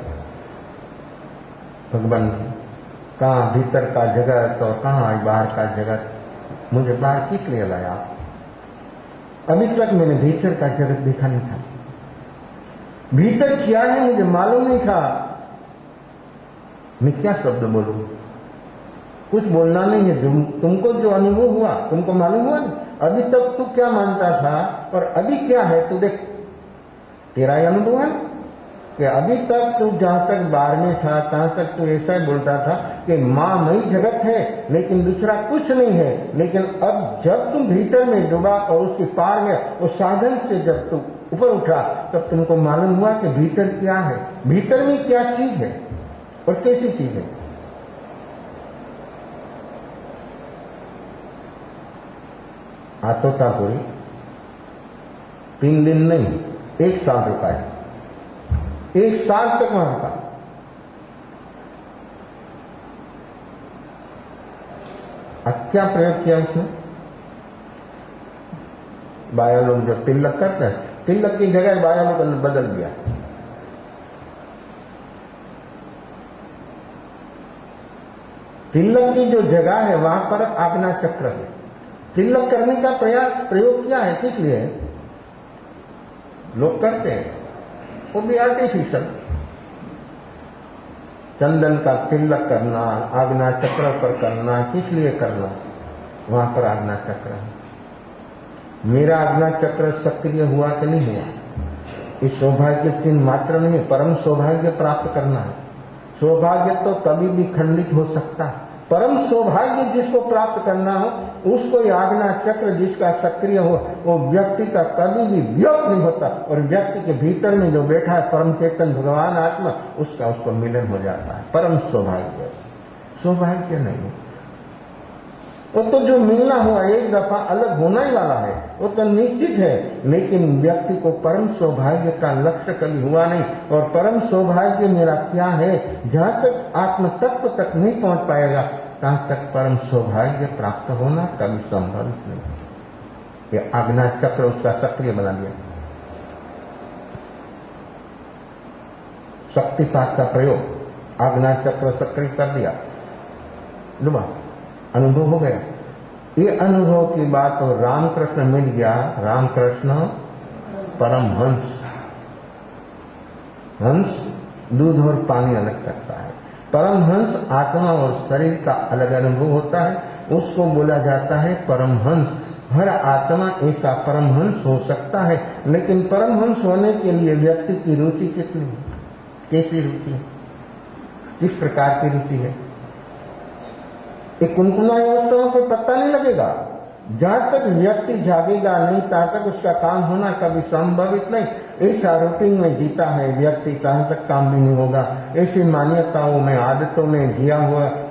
भगवान कहाँ भीतर का जगत और कहाँ बाहर का जगत, मुझे बाहर किस लिए लाया? अभी तक मैंने भीतर का जगत देखा नहीं था, भीतर क्या है मुझे मालूम नहीं था। मैं क्या शब्द बोलूं? कुछ बोलना नहीं है। तुमको जो अनुभव हुआ तुमको मालूम हुआ नहीं। अभी तक तू क्या मानता था और अभी क्या है तू देख, तेरा ही अनुभव है कि अभी तक तू जहां तक बाहर में था तहां तक तू ऐसा ही बोलता था कि मामई जगत है लेकिन दूसरा कुछ नहीं है। लेकिन अब जब तुम भीतर में डूबा और उसके पार में उस साधन से जब तू ऊपर उठा, तब तुमको मालूम हुआ कि भीतर क्या है, भीतर में क्या चीज है और कैसी चीज है। आतोतापुरी 3 दिन नहीं 1 साल रुका है, 1 साल तक वहां रुका। अब क्या प्रयोग किया उसने? बाया लोग जो तिलक करते हैं, तिलक की जगह बाया लोग ने बदल दिया। तिलक की जो जगह है वहां पर आज्ञा चक्र है। तिलक करने का प्रयोग किया है, किस लिए लोग करते हैं? वो भी आर्टिफिशियल। चंदन का तिलक करना, आज्ञा चक्र पर करना, किस लिए करना? वहां पर आज्ञा चक्र है। मेरा आज्ञा चक्र सक्रिय हुआ कि नहीं हुआ, इस सौभाग्य चिन्ह मात्र नहीं, परम सौभाग्य प्राप्त करना है। सौभाग्य तो कभी भी खंडित हो सकता है, परम सौभाग्य जिसको प्राप्त करना हो उसको आज्ञा चक्र जिसका सक्रिय हो, वो व्यक्ति का कभी भी वियोग नहीं होता और व्यक्ति के भीतर में जो बैठा है परम चेतन भगवान आत्मा, उसका उसको मिलन हो जाता है। परम सौभाग्य, सौभाग्य नहीं। वो तो जो मिलना हुआ एक दफा अलग होना ही वाला है, वो तो निश्चित है। लेकिन व्यक्ति को परम सौभाग्य का लक्ष्य कभी हुआ नहीं। और परम सौभाग्य मेरा क्या है, जहां तक आत्म तत्व तक नहीं पहुंच पाएगा तहां तक परम सौभाग्य प्राप्त होना कभी संभव नहीं। ये आज्ञा चक्र उसका सक्रिय बना दिया, शक्तिपात का प्रयोग आज्ञा चक्र सक्रिय कर दिया, डुबा अनुभव हो गया। ये अनुभव की बात तो रामकृष्ण मिल गया। रामकृष्ण परमहंस, हंस दूध और पानी अलग करता है। परमहंस आत्मा और शरीर का अलग अनुभव होता है, उसको बोला जाता है परमहंस। हर आत्मा ऐसा परमहंस हो सकता है, लेकिन परमहंस होने के लिए व्यक्ति की रुचि कितनी है, कैसी रुचि है, किस प्रकार की रुचि है। एक कुनकुनाई अवस्था में कोई पता नहीं लगेगा। जहां तक व्यक्ति जागेगा नहीं तहां तक उसका काम होना कभी संभवित नहीं। ऐसा रूटीन में जीता है व्यक्ति, तहां तक काम भी नहीं होगा। ऐसी मान्यताओं में, आदतों में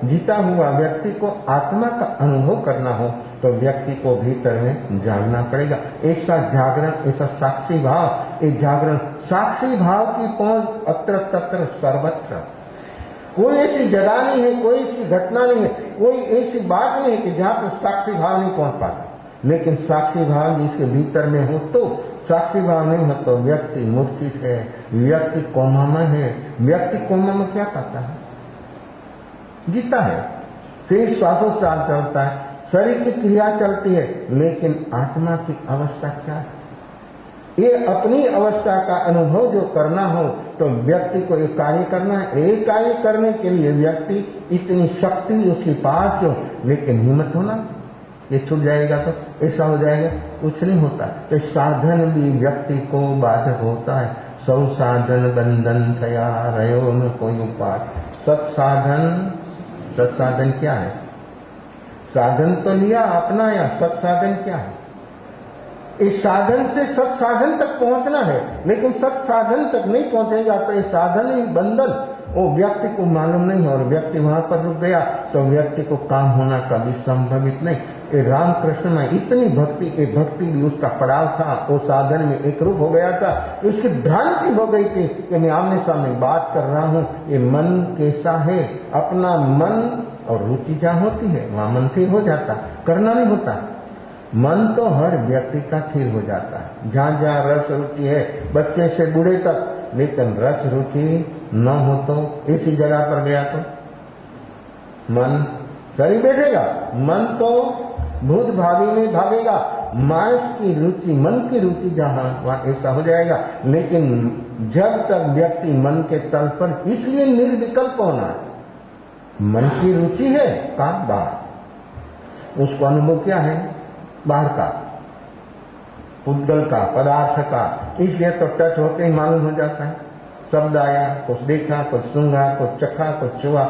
जीता हुआ व्यक्ति को आत्मा का अनुभव करना हो तो व्यक्ति को भीतर में जागना पड़ेगा। ऐसा जागरण, ऐसा साक्षी भाव, एक जागरण साक्षी भाव की पहुंच अत्र तत्र सर्वत्र। कोई ऐसी जगह नहीं है, कोई ऐसी घटना नहीं है, कोई ऐसी बात नहीं है कि जहां पर साक्षी भाव नहीं पहुंच पाता। लेकिन साक्षी भाव जिसके भीतर में हो तो, साक्षी भाव नहीं हो तो व्यक्ति मूर्छित है, व्यक्ति कोमा में है। व्यक्ति कोमा में क्या पाता है, जीता है, शरीर श्वासोच्छ्वास चलता है, शरीर की क्रिया चलती है, लेकिन आत्मा की अवस्था क्या है। ये अपनी अवस्था का अनुभव जो करना हो तो व्यक्ति को एक कार्य करना है। एक कार्य करने के लिए व्यक्ति इतनी शक्ति उसके पास हो, लेकिन हिम्मत होना, ये छूट जाएगा तो ऐसा हो जाएगा, कुछ नहीं होता। तो साधन भी व्यक्ति को बाधक होता है। सौ साधन बंधन थया रहो न कोई उपाय। सत्साधन क्या है, साधन तो लिया अपनाया, सत्साधन क्या है। इस साधन से सत्साधन तक पहुंचना है, लेकिन सत्साधन तक नहीं पहुंचेगा तो ये साधन ही बंधन, वो व्यक्ति को मालूम नहीं है और व्यक्ति वहां पर रुक गया तो व्यक्ति को काम होना कभी संभवित नहीं। ये रामकृष्ण में इतनी भक्ति भी उसका पड़ाव था, वो साधन में एक रूप हो गया था। उसकी भ्रांति हो गई थी कि मैं आमने सामने बात कर रहा हूं, ये मन कैसा है। अपना मन और रुचि जहां होती है वहां मन स्थिर हो जाता, करना नहीं होता। मन तो हर व्यक्ति का स्थिर हो जाता है, जहां जहां रस रुचि है, बच्चे से बूढ़े तक। लेकिन रस रुचि न हो तो इसी जगह पर गया तो मन शरीर बैठेगा, मन तो भूत भावी में भागेगा। मांस की रुचि, मन की रुचि जहां वहां ऐसा हो जाएगा। लेकिन जब तक व्यक्ति मन के तल पर, इसलिए निर्विकल्प होना है। मन की रुचि है काम बाहर, उसको अनुभव क्या है बाहर का, उद्गल का, पदार्थ का। इसलिए तो टच होते ही मालूम हो जाता है। शब्द आया, कुछ देखा, कुछ सुना, कुछ चखा, कुछ छुआ,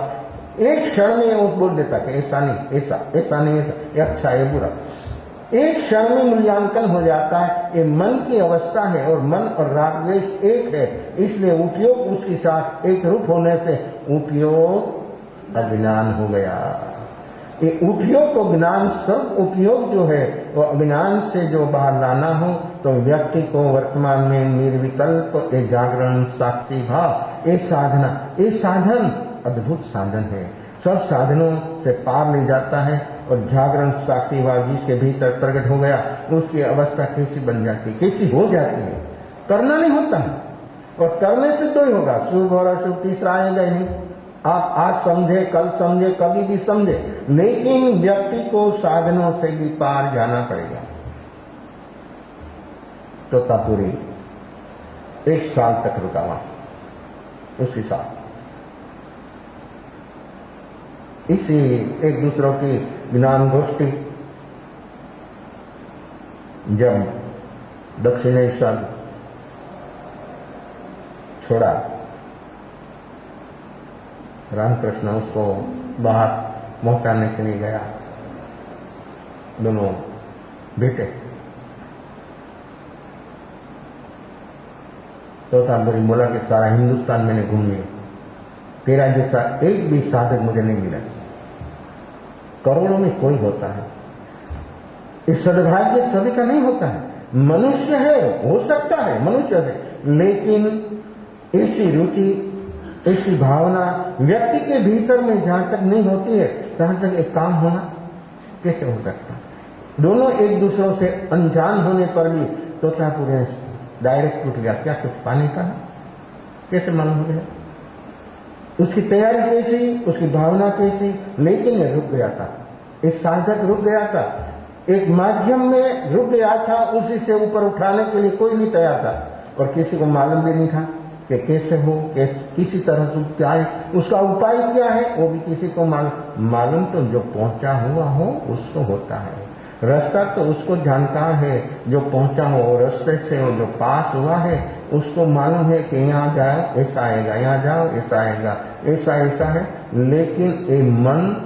एक क्षण में वो बोल देता कि ऐसा नहीं, ऐसा नहीं, ऐसा, ये अच्छा है बुरा। एक क्षण में मूल्यांकन हो जाता है। ये मन की अवस्था है और मन और राग द्वेष एक है, इसलिए उपयोग उसके साथ एक रूप होने से उपयोग अज्ञान हो गया। ये उपयोग को ज्ञान, सब उपयोग जो है वो अज्ञान से जो बाहर लाना हो तो व्यक्ति को वर्तमान में निर्विकल्प ये जागरण, साक्षी भाव, ये साधना, ये साधन अद्भुत साधन है। सब साधनों से पार ले जाता है और जागरण साक्षी भाव जिसके भीतर प्रकट हो गया उसकी अवस्था कैसी बन जाती है, कैसी हो जाती है। करना नहीं होता है और करने से तो ही होगा, शुभ और अशुभ तीसरा आएगा ही नहीं। आप आज समझे, कल समझे, कभी भी समझे, लेकिन व्यक्ति को साधनों से भी पार जाना पड़ेगा। तोतापुरी 1 साल तक रुका वहां, उसी साल इसी एक दूसरों की ज्ञान गोष्ठी। जब दक्षिणेश्वर छोड़ा रामकृष्ण, उसको बाहर पहुंचाने के लिए गया, दोनों बेटे। तोतापुरी बोला कि सारा हिंदुस्तान मैंने घूम लिया, तेरा जैसा एक भी साधक मुझे नहीं मिला। करोड़ों में कोई होता है। ये सद्भाग्य सभी का नहीं होता है। मनुष्य है, हो सकता है मनुष्य है, लेकिन ऐसी रुचि, ऐसी भावना व्यक्ति के भीतर में जहां तक नहीं होती है, तहां तक एक काम होना कैसे हो सकता है? दोनों एक दूसरों से अनजान होने पर भी तोतापुरी डायरेक्ट टूट गया। क्या कुछ पाने का? कैसे मालूम हो गया? उसकी तैयारी कैसी, उसकी भावना कैसी, लेकिन ये रुक गया था। एक साधक रुक गया था, एक माध्यम में रुक गया था, उसी से ऊपर उठाने के लिए कोई नहीं तैयार था, और किसी को मालूम भी नहीं था कि कैसे हो, किसी तरह से क्या है, उसका उपाय क्या है, वो भी किसी को मालूम तो जो पहुंचा हुआ हो उसको होता है। रास्ता तो उसको जानता है जो पहुंचा हो, रास्ते से वो जो पास हुआ है उसको मालूम है कि यहाँ जाओ ऐसा आएगा, यहाँ जाओ ऐसा आएगा, ऐसा ऐसा है। लेकिन ये मन,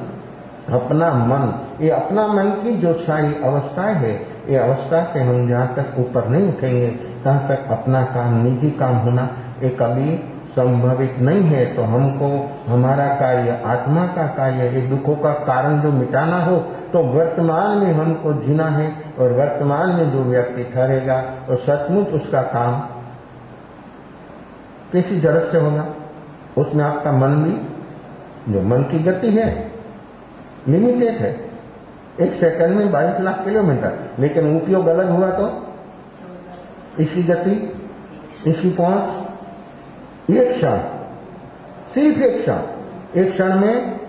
अपना मन, ये अपना मन की जो सारी अवस्थाएं है, ये अवस्था से हम जहाँ तक ऊपर नहीं उठेंगे तहाँ तक अपना काम, निजी काम होना ये कभी संभवित नहीं है। तो हमको हमारा कार्य, आत्मा का कार्य, ये दुखों का कारण जो मिटाना हो, तो वर्तमान में हमको जीना है, और वर्तमान में जो व्यक्ति ठहरेगा और सचमुच उसका काम किसी जरूरत से होगा, उसमें आपका मन भी, जो मन की गति है लिमिटेड है, 1 सेकंड में 22 लाख किलोमीटर, लेकिन उपयोग अलग हुआ तो इसकी गति, इसकी पहुंच, एक क्षण, सिर्फ एक क्षण, एक क्षण में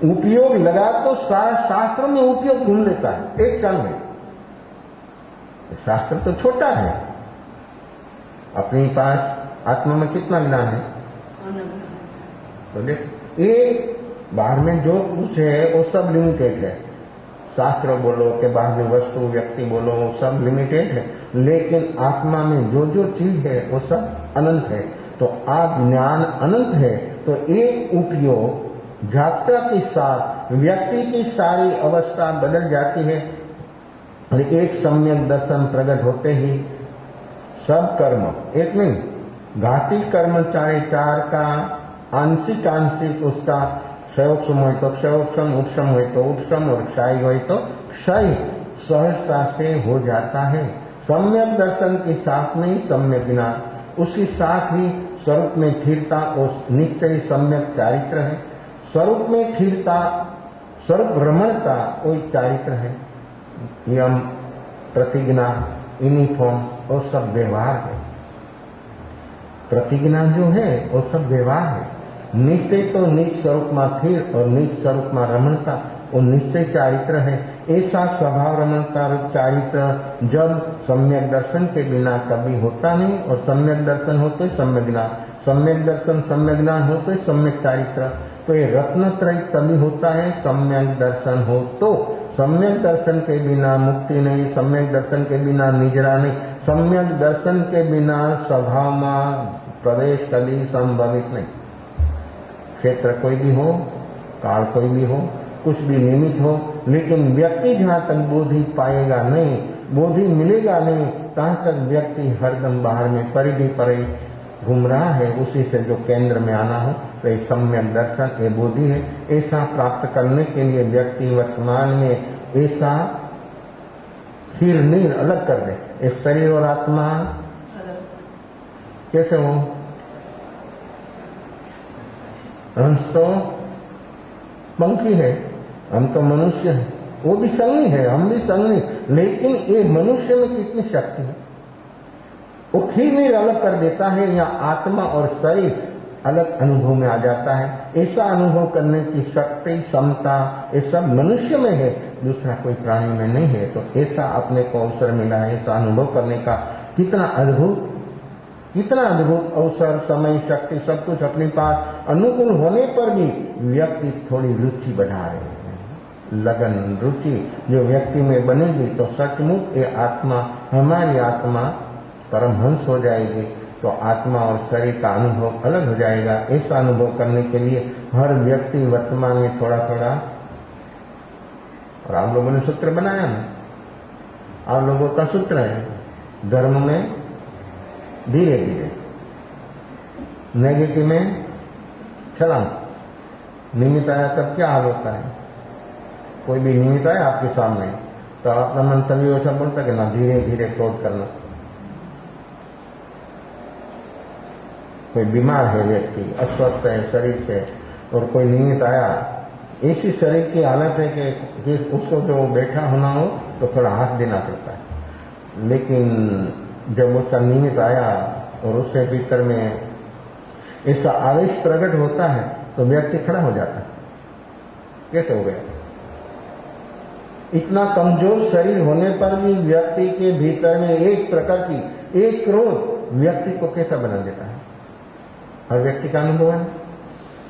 उपयोग लगा तो सारा शास्त्र में उपयोग ढूंढ लेता है एक क्षण में। शास्त्र तो छोटा है, अपने पास आत्मा में कितना ज्ञान है तो देख, एक बाहर में जो कुछ है वो सब लिमिटेड है। शास्त्र बोलो के बाहर में वस्तु, व्यक्ति बोलो, सब लिमिटेड है, लेकिन आत्मा में जो जो चीज है वो सब अनंत है। तो आप ज्ञान अनंत है, तो एक उपयोग जागता के साथ व्यक्ति की सारी अवस्था बदल जाती है, और एक सम्यक दर्शन प्रकट होते ही सब कर्म, एक नहीं, घाती कर्म चाहे 4 का आंशिक आंशिक उसका क्षयोक्षम हो तो क्षयोक्षम, उपशम हो तो उपशम, और क्षय हो तो क्षय सहजता से हो जाता है। सम्यक दर्शन के साथ में सम्यक ज्ञान, उसके साथ ही स्वरूप में स्थिरता और निश्चय सम्यक चारित्र है। स्वरूप में स्थिरता, स्वरूप रमणता वही चारित्र है। यम, प्रतिज्ञा, यूनिफॉर्म और सब व्यवहार है। प्रतिज्ञा जो है वो सब व्यवहार है। निश्चय तो निज स्वरूप में स्थिर और निज स्वरूप में रमणता, वो निश्चय चारित्र है। ऐसा स्वभाव रमणता रूप चारित्र जब सम्यक दर्शन के बिना कभी होता नहीं, और सम्यक दर्शन हो तो सम्यक ज्ञान, सम्यक दर्शन सम्यक ज्ञान हो तो सम्यक चारित्र। तो ये रत्नत्रय तभी होता है सम्यक दर्शन हो तो। सम्यक दर्शन के बिना मुक्ति नहीं, सम्यक दर्शन के बिना निजरा नहीं, सम्यक दर्शन के बिना स्वभाव में प्रवेश कभी संभवित नहीं। क्षेत्र कोई भी हो, काल कोई भी हो, कुछ भी निमित्त हो, लेकिन व्यक्ति जहाँ तक बोधि पाएगा नहीं, बोधि मिलेगा नहीं, तहाँ तक व्यक्ति हरदम बाहर में परिधि पर घूम रहा है। उसी से जो केंद्र में आना हो तो ये सम्यक दर्शन, ये बोधि है। ऐसा प्राप्त करने के लिए व्यक्ति वर्तमान में ऐसा खीर नीर अलग कर दे। एक शरीर और आत्मा कैसे हो? हंस तो पंखी है, हम तो मनुष्य है, वो भी संगी है, हम भी संगी, लेकिन ये मनुष्य में कितनी शक्ति है, वो खीर नीर अलग कर देता है। या आत्मा और शरीर अलग अनुभव में आ जाता है। ऐसा अनुभव करने की शक्ति, क्षमता ये सब मनुष्य में है, दूसरा कोई प्राणी में नहीं है। तो ऐसा अपने को अवसर मिला है, ऐसा अनुभव करने का कितना अद्भुत अवसर, समय, शक्ति सब कुछ अपने पास अनुकूल होने पर भी व्यक्ति थोड़ी रुचि बढ़ा रहे हैं। लगन, रुचि जो व्यक्ति में बनेगी तो सचमुच ये आत्मा, हमारी आत्मा परमहंस हो जाएगी। तो आत्मा और शरीर का अनुभव अलग हो जाएगा। ऐसा अनुभव करने के लिए हर व्यक्ति वर्तमान में थोड़ा थोड़ा, और आप लोगों ने सूत्र बनाया ना, आप लोगों का सूत्र है धर्म में धीरे धीरे, नेगेटिव में छलांग, निमित्त आया तब क्या हाल होता है? कोई भी निमित्त आया आपके सामने तो अपना मन तभी वैसा बोलता कि ना धीरे धीरे क्रोध करना। कोई बीमार है व्यक्ति, अस्वस्थ है शरीर से, और कोई निमित्त आया, ऐसी शरीर की हालत है कि उसको जो बैठा होना हो तो थोड़ा हाथ देना पड़ता है। लेकिन जब उसका निमित्त आया और उससे भीतर में ऐसा आवेश प्रकट होता है तो व्यक्ति खड़ा हो जाता है। कैसे हो गया? इतना कमजोर शरीर होने पर भी व्यक्ति के भीतर में एक प्रकार की एक क्रोध व्यक्ति को कैसा बना देता है? हर व्यक्ति का अनुभव है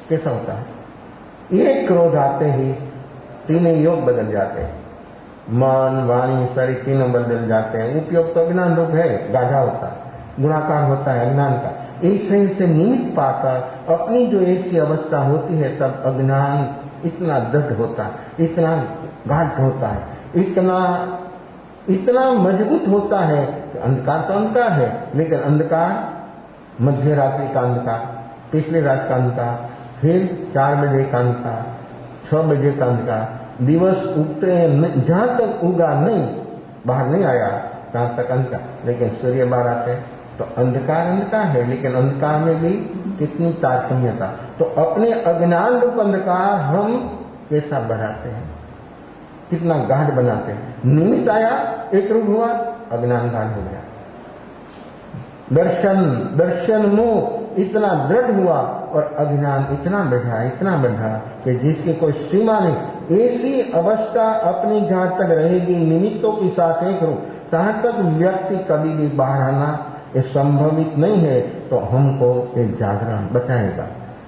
कैसा होता है? एक क्रोध आते ही तीनों योग बदल जाते हैं, मन वाणी शरीर तीनों बदल जाते हैं। उपयोग तो अज्ञान रूप है, गाढ़ा होता है, गुणाकार होता है अज्ञान का। ऐसे से निमित्त पाकर अपनी जो ऐसी अवस्था होती है तब अज्ञान इतना दृढ़ होता है, इतना गाढ़ होता है, इतना मजबूत होता है। अंधकार तो अंधकार है, लेकिन अंधकार मध्य रात्रि का अंधकार, पिछली रात का अंधकार, फिर 4 बजे का अंधकार, 6 बजे का अंधकार, दिवस उगते हैं जहां तक उगा नहीं, बाहर नहीं आया तहां तक अंधकार, लेकिन सूर्य बाहर आते हैं तो अंधकार अंधकार है, लेकिन अंधकार में भी कितनी तारतम्यता। तो अपने अज्ञान रूप अंधकार हम कैसा बढ़ाते हैं, कितना गाढ़ बनाते हैं। निमित्त आया, एक रूप हुआ, अज्ञान गाढ़ हो गया। दर्शन मुंह इतना दृढ़ हुआ और अज्ञान इतना बढ़ा कि जिसकी कोई सीमा नहीं। ऐसी अवस्था अपनी जहां तक रहेगी निमित्तों के साथ एक रूप, तहां तक व्यक्ति कभी भी बाहर आना ये संभवित नहीं है। तो हमको ये जागरण बताएगा,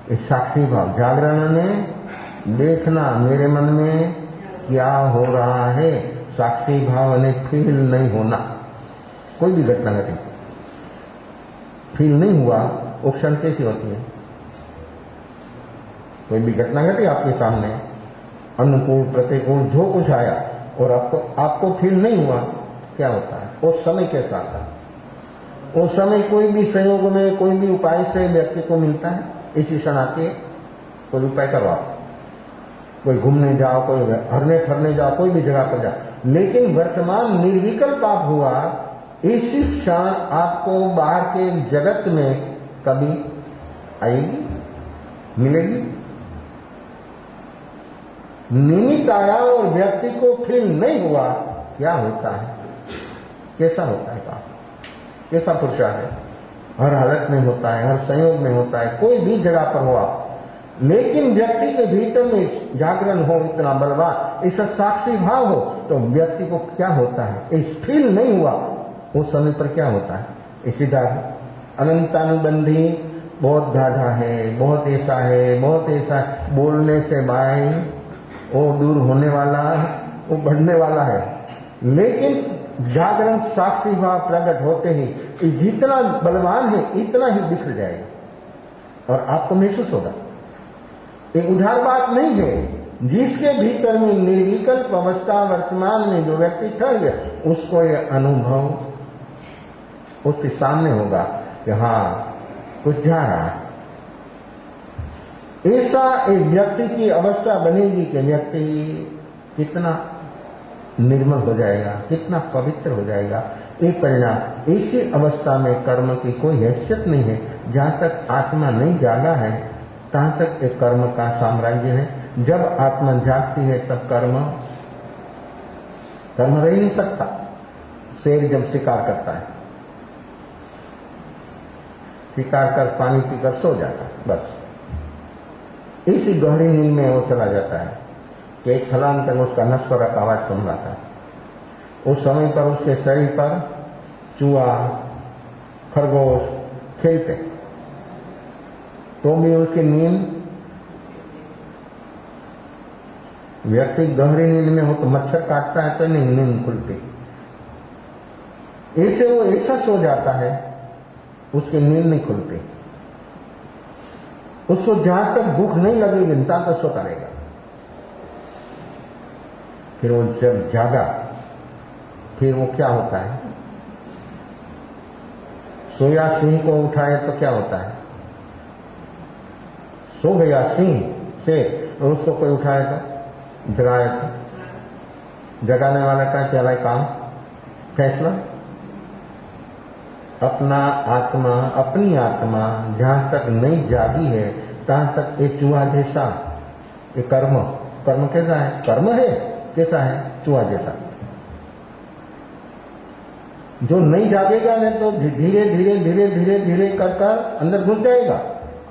ये साक्षी भाव जागरण में देखना मेरे मन में क्या हो रहा है। साक्षी भाव ने फील नहीं होना, कोई भी घटना घटी फील नहीं हुआ, वो क्षण कैसी होती है? कोई भी घटना घटी आपके सामने, अनुकूल प्रतिकूल जो कुछ आया और आपको फील नहीं हुआ, क्या होता है? वो समय कैसा आता है? वो समय कोई भी संयोग में कोई भी उपाय से व्यक्ति को मिलता है। इसी क्षण आती है, कोई उपाय करो आप, कोई घूमने जाओ, कोई हरने फरने जाओ, कोई भी जगह पर जाओ, लेकिन वर्तमान निर्विकल्प आप हुआ। इसी क्षण आपको बाहर के जगत में कभी आएगी, मिलेगी? निमित्त आया और व्यक्ति को फील नहीं हुआ, क्या होता है? कैसा होता है काम? कैसा पुरुषार्थ है? हर हालत में होता है, हर संयोग में होता है, कोई भी जगह पर हो आप, लेकिन व्यक्ति के भीतर में जागरण हो इतना बलवान, ऐसा साक्षी भाव हो तो व्यक्ति को क्या होता है? इस फील नहीं हुआ, उस समय पर क्या होता है? इसी तरह अनंतानुबंधी बहुत गाढ़ा है, बहुत ऐसा है, बहुत ऐसा है, बोलने से भाई वो दूर होने वाला, वो बढ़ने वाला है। लेकिन जागरण साक्षी भाव प्रकट होते ही जितना बलवान है इतना ही बिखर जाएगा और आपको महसूस होगा। एक उधार बात नहीं है। जिसके भीतर में निर्विकल्प अवस्था वर्तमान में जो व्यक्ति ठहर गया, उसको ये अनुभव उसके सामने होगा कि हाँ कुछ जा रहा है। ऐसा एक व्यक्ति की अवस्था बनेगी कि व्यक्ति कितना निर्मल हो जाएगा, कितना पवित्र हो जाएगा। एक परिणाम, ऐसी अवस्था में कर्म की कोई हैसियत नहीं है। जहां तक आत्मा नहीं जागा है तहां तक एक कर्म का साम्राज्य है। जब आत्मा जागती है तब कर्म रह नहीं सकता। शेर जब शिकार करता है, शिकार कर पानी पीकर सो जाता है, बस इसी गहरी नींद में वो चला जाता है कि एक छलांग तक उसका नश्वर का आवाज सुन रहा था। उस समय पर उसके शरीर पर चूहा खरगोश खेलते, तो भी उसकी नींद, व्यक्ति गहरी नींद में हो तो मच्छर काटता है तो नहीं नींद खुलती। ऐसे वो ऐसा सो जाता है उसकी नींद नहीं खुलती। उसको जहां तक भूख नहीं लगेगी तहां तक सोता रहेगा। फिर वो जब जागा फिर वो क्या होता है? सोया सिंह को उठाए तो क्या होता है? सो गया सिंह, से, और उसको कोई उठाए तो, जगाए तो, जगाने वाला का क्या भाई काम, फैसला। अपना आत्मा, अपनी आत्मा जहां तक नहीं जागी है तहां तक ये चूहा जैसा, ये कर्म, कर्म कैसा है, कर्म है कैसा है, चूहा जैसा। जो नहीं जागेगा नहीं तो धीरे धीरे धीरे धीरे धीरे कर कर अंदर घुस जाएगा,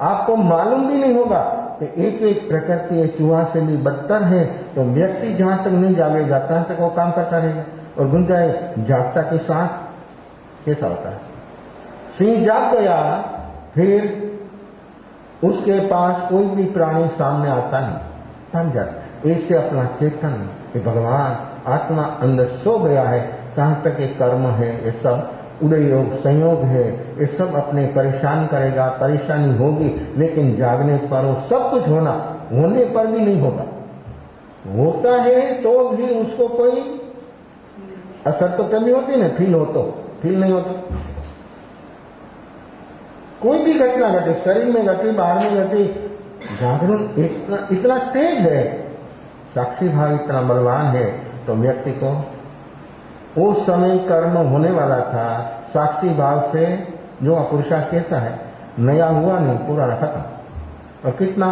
आपको मालूम भी नहीं होगा कि एक एक प्रकृति चूहा से भी बदतर है। तो व्यक्ति जहां तक नहीं जागेगा तहां तक वो काम करता रहेगा और घुस जाए। जागता के साथ कैसा होता है, सिंह जाग गया, फिर उसके पास कोई भी प्राणी सामने आता नहीं, थम जाता। ऐसे अपना चेतन, ये भगवान आत्मा अंदर सो गया है, कहां तक ये कर्म है, ये सब उदय योग संयोग है, ये सब अपने परेशान करेगा, परेशानी होगी, लेकिन जागने पर वो सब कुछ होने पर भी नहीं होगा। होता है तो भी उसको कोई असर तो कभी होती ना, फील नहीं होता। कोई भी घटना घटे, शरीर में घटे, बाहर में घटे, जागरण इतना तेज है, साक्षी भाव इतना बलवान है, तो व्यक्ति को उस समय कर्म होने वाला था, साक्षी भाव से जो पुरुषार्थ कैसा है, नया हुआ नहीं, पूरा खत्म। और कितना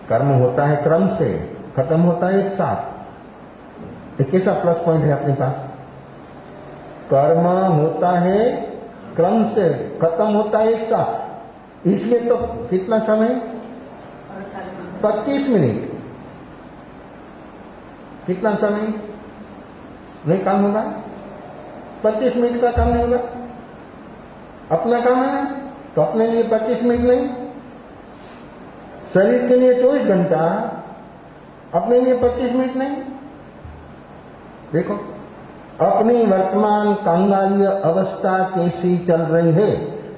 कर्म होता है क्रम से, खत्म होता है एक साथ। एक कैसा प्लस पॉइंट है अपने पास, कर्म होता है क्रम से, खत्म होता है एक साथ। इसमें तो कितना समय, 25 मिनट, कितना समय नहीं काम होगा, 25 मिनट का काम नहीं होगा। अपना काम है तो अपने लिए 25 मिनट नहीं, शरीर के लिए 24 घंटा, अपने लिए 25 मिनट नहीं। देखो अपनी वर्तमान कंगालीय अवस्था कैसी चल रही है,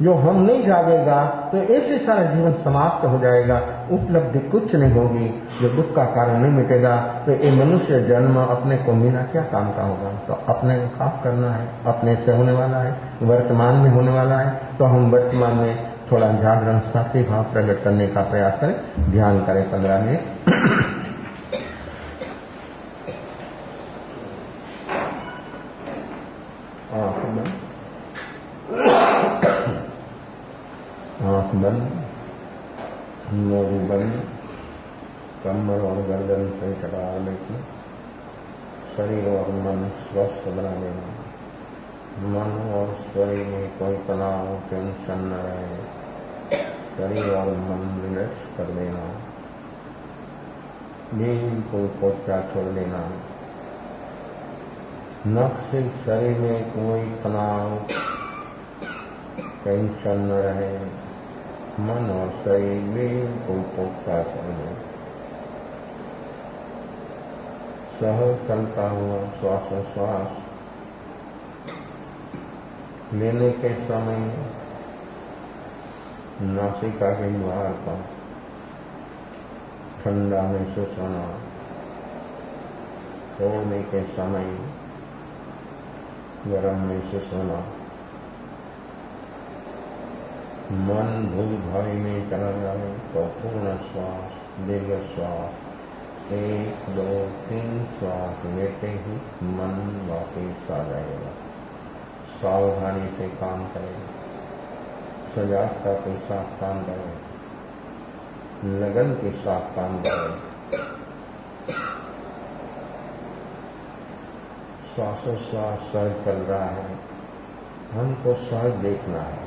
जो हम नहीं जागेगा तो ऐसे सारा जीवन समाप्त हो जाएगा, उपलब्धि कुछ नहीं होगी, जो दुख का कारण नहीं मिटेगा। तो ये मनुष्य जन्म अपने को मिला क्या काम का होगा, तो अपने काम करना है, अपने से होने वाला है, वर्तमान में होने वाला है। तो हम वर्तमान में थोड़ा जागरण साक्षी भाव प्रकट करने का प्रयास करें, ध्यान करें 15 मिनट। आंख बंद, मोरू बंद, कमर और गर्दन से कटा लेकर शरीर और मन स्वस्थ बना देना। मन और शरीर में कोई तनाव टेंशन न रहे, शरीर और मन रिलैक्स कर देना, बिल्कुल पोचा छोड़ देना। नख से शरीर में कोई तनाव टेंशन न रहे, मन और शरीर बिल्कुल पोछा छोड़ दे। सहज चलता हुआ श्वासोश्वास लेने के समय नासिका के द्वार पर ठंडा महसूस होना, छोड़ने के समय गरम महसूस होना। मन भूल भाई में चला जाए तो पूर्ण श्वास, दीर्घ श्वास, 1, 2, 3 श्वास लेते ही मन वापिस आ जाएगा। सावधानी से काम करें, सजागता के साथ काम करें, लगन के साथ काम करें। श्वासोश्वास सहज चल रहा है, हमको सहज देखना है,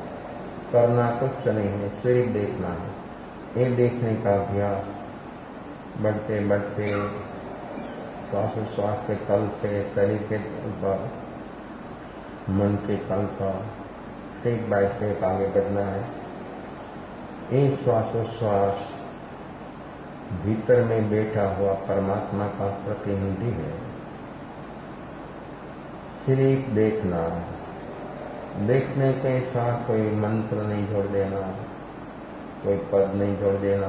करना कुछ नहीं है, सिर्फ देखना है। ये देखने का अभ्यास बढ़ते बढ़ते श्वासोश्वास के तल से शरीर के ऊपर, मन के तल पर स्टेप बाय स्टेप आगे बढ़ना है। एक श्वासोश्वास भीतर में बैठा हुआ परमात्मा का प्रतिनिधि है, सिर्फ देखना है। देखने के साथ कोई मंत्र नहीं जोड़ देना, कोई पद नहीं जोड़ देना,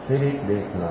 सिर्फ देखना।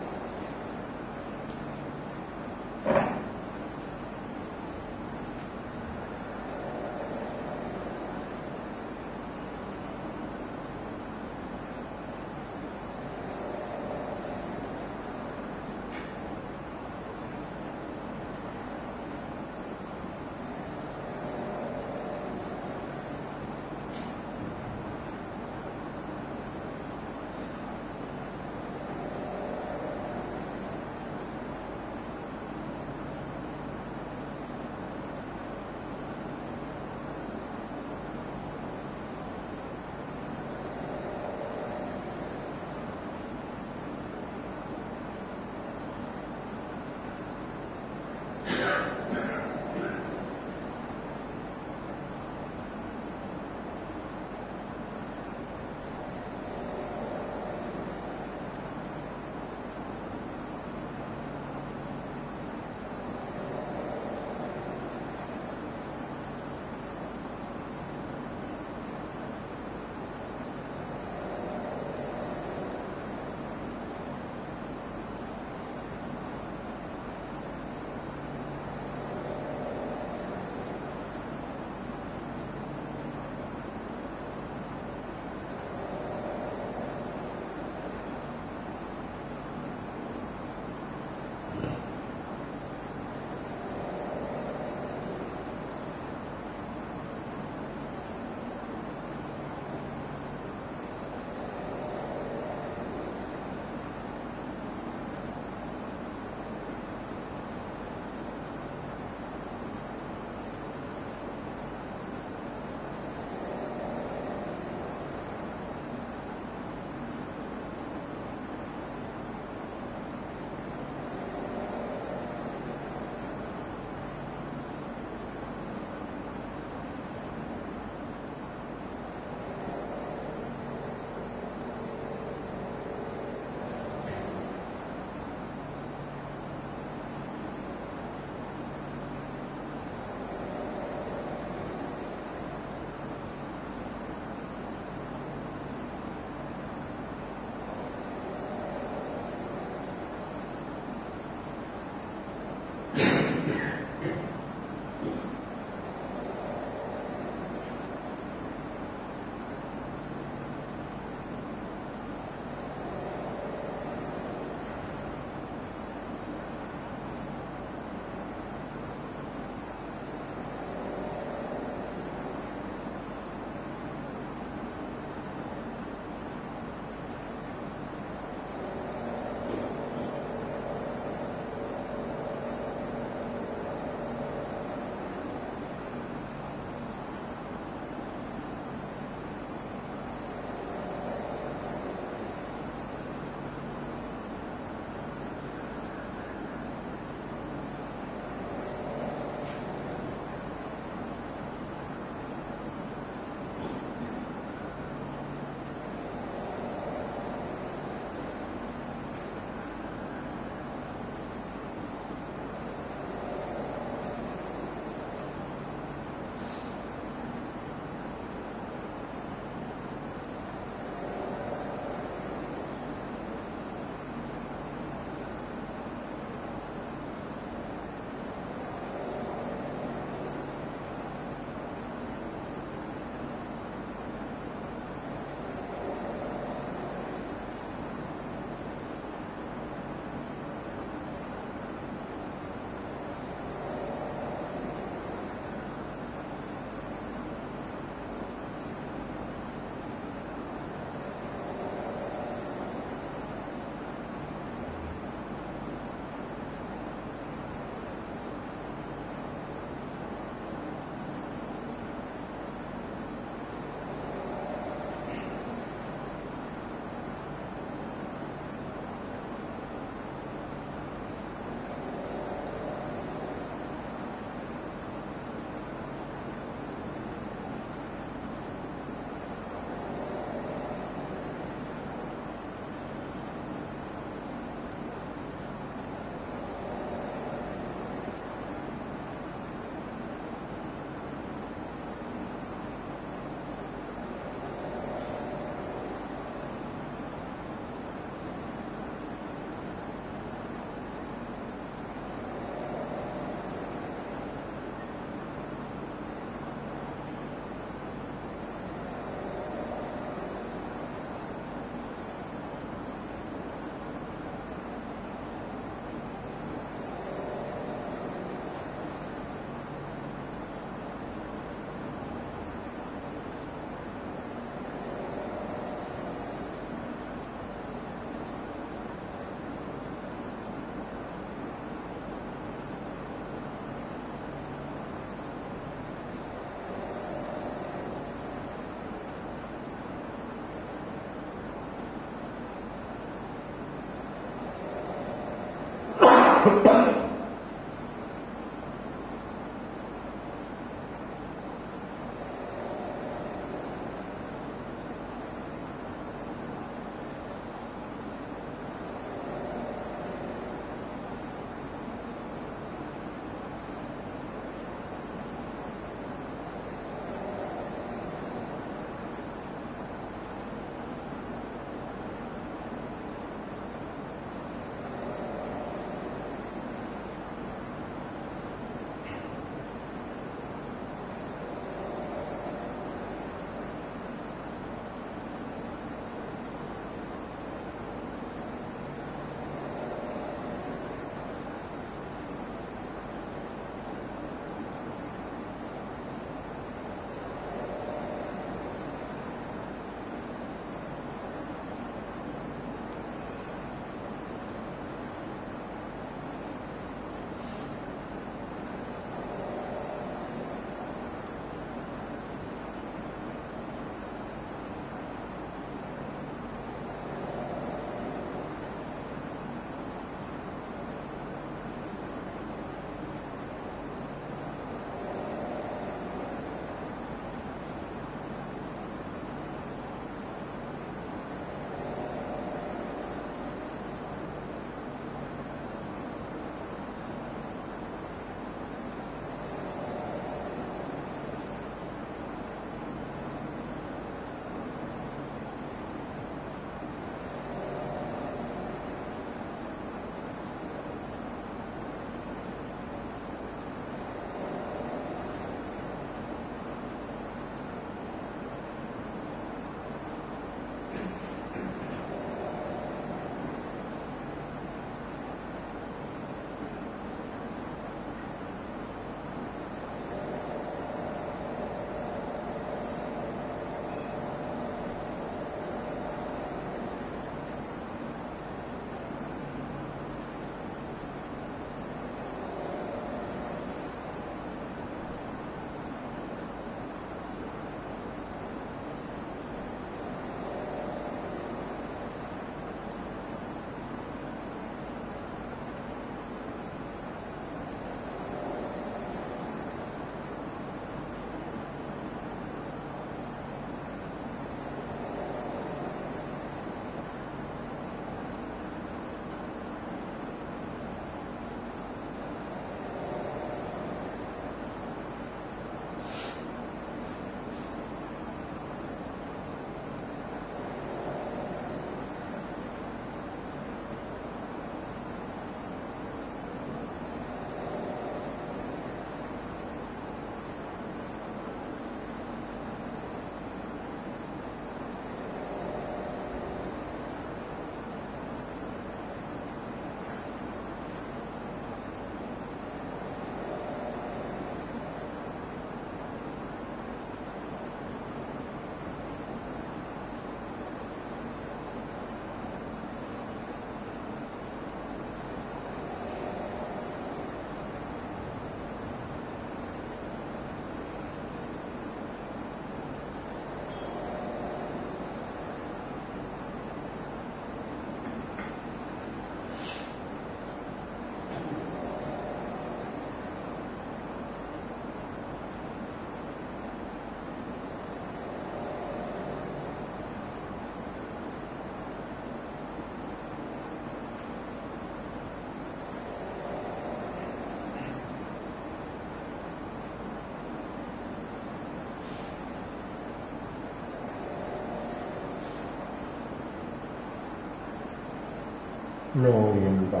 नो यंता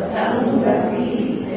संग की जय।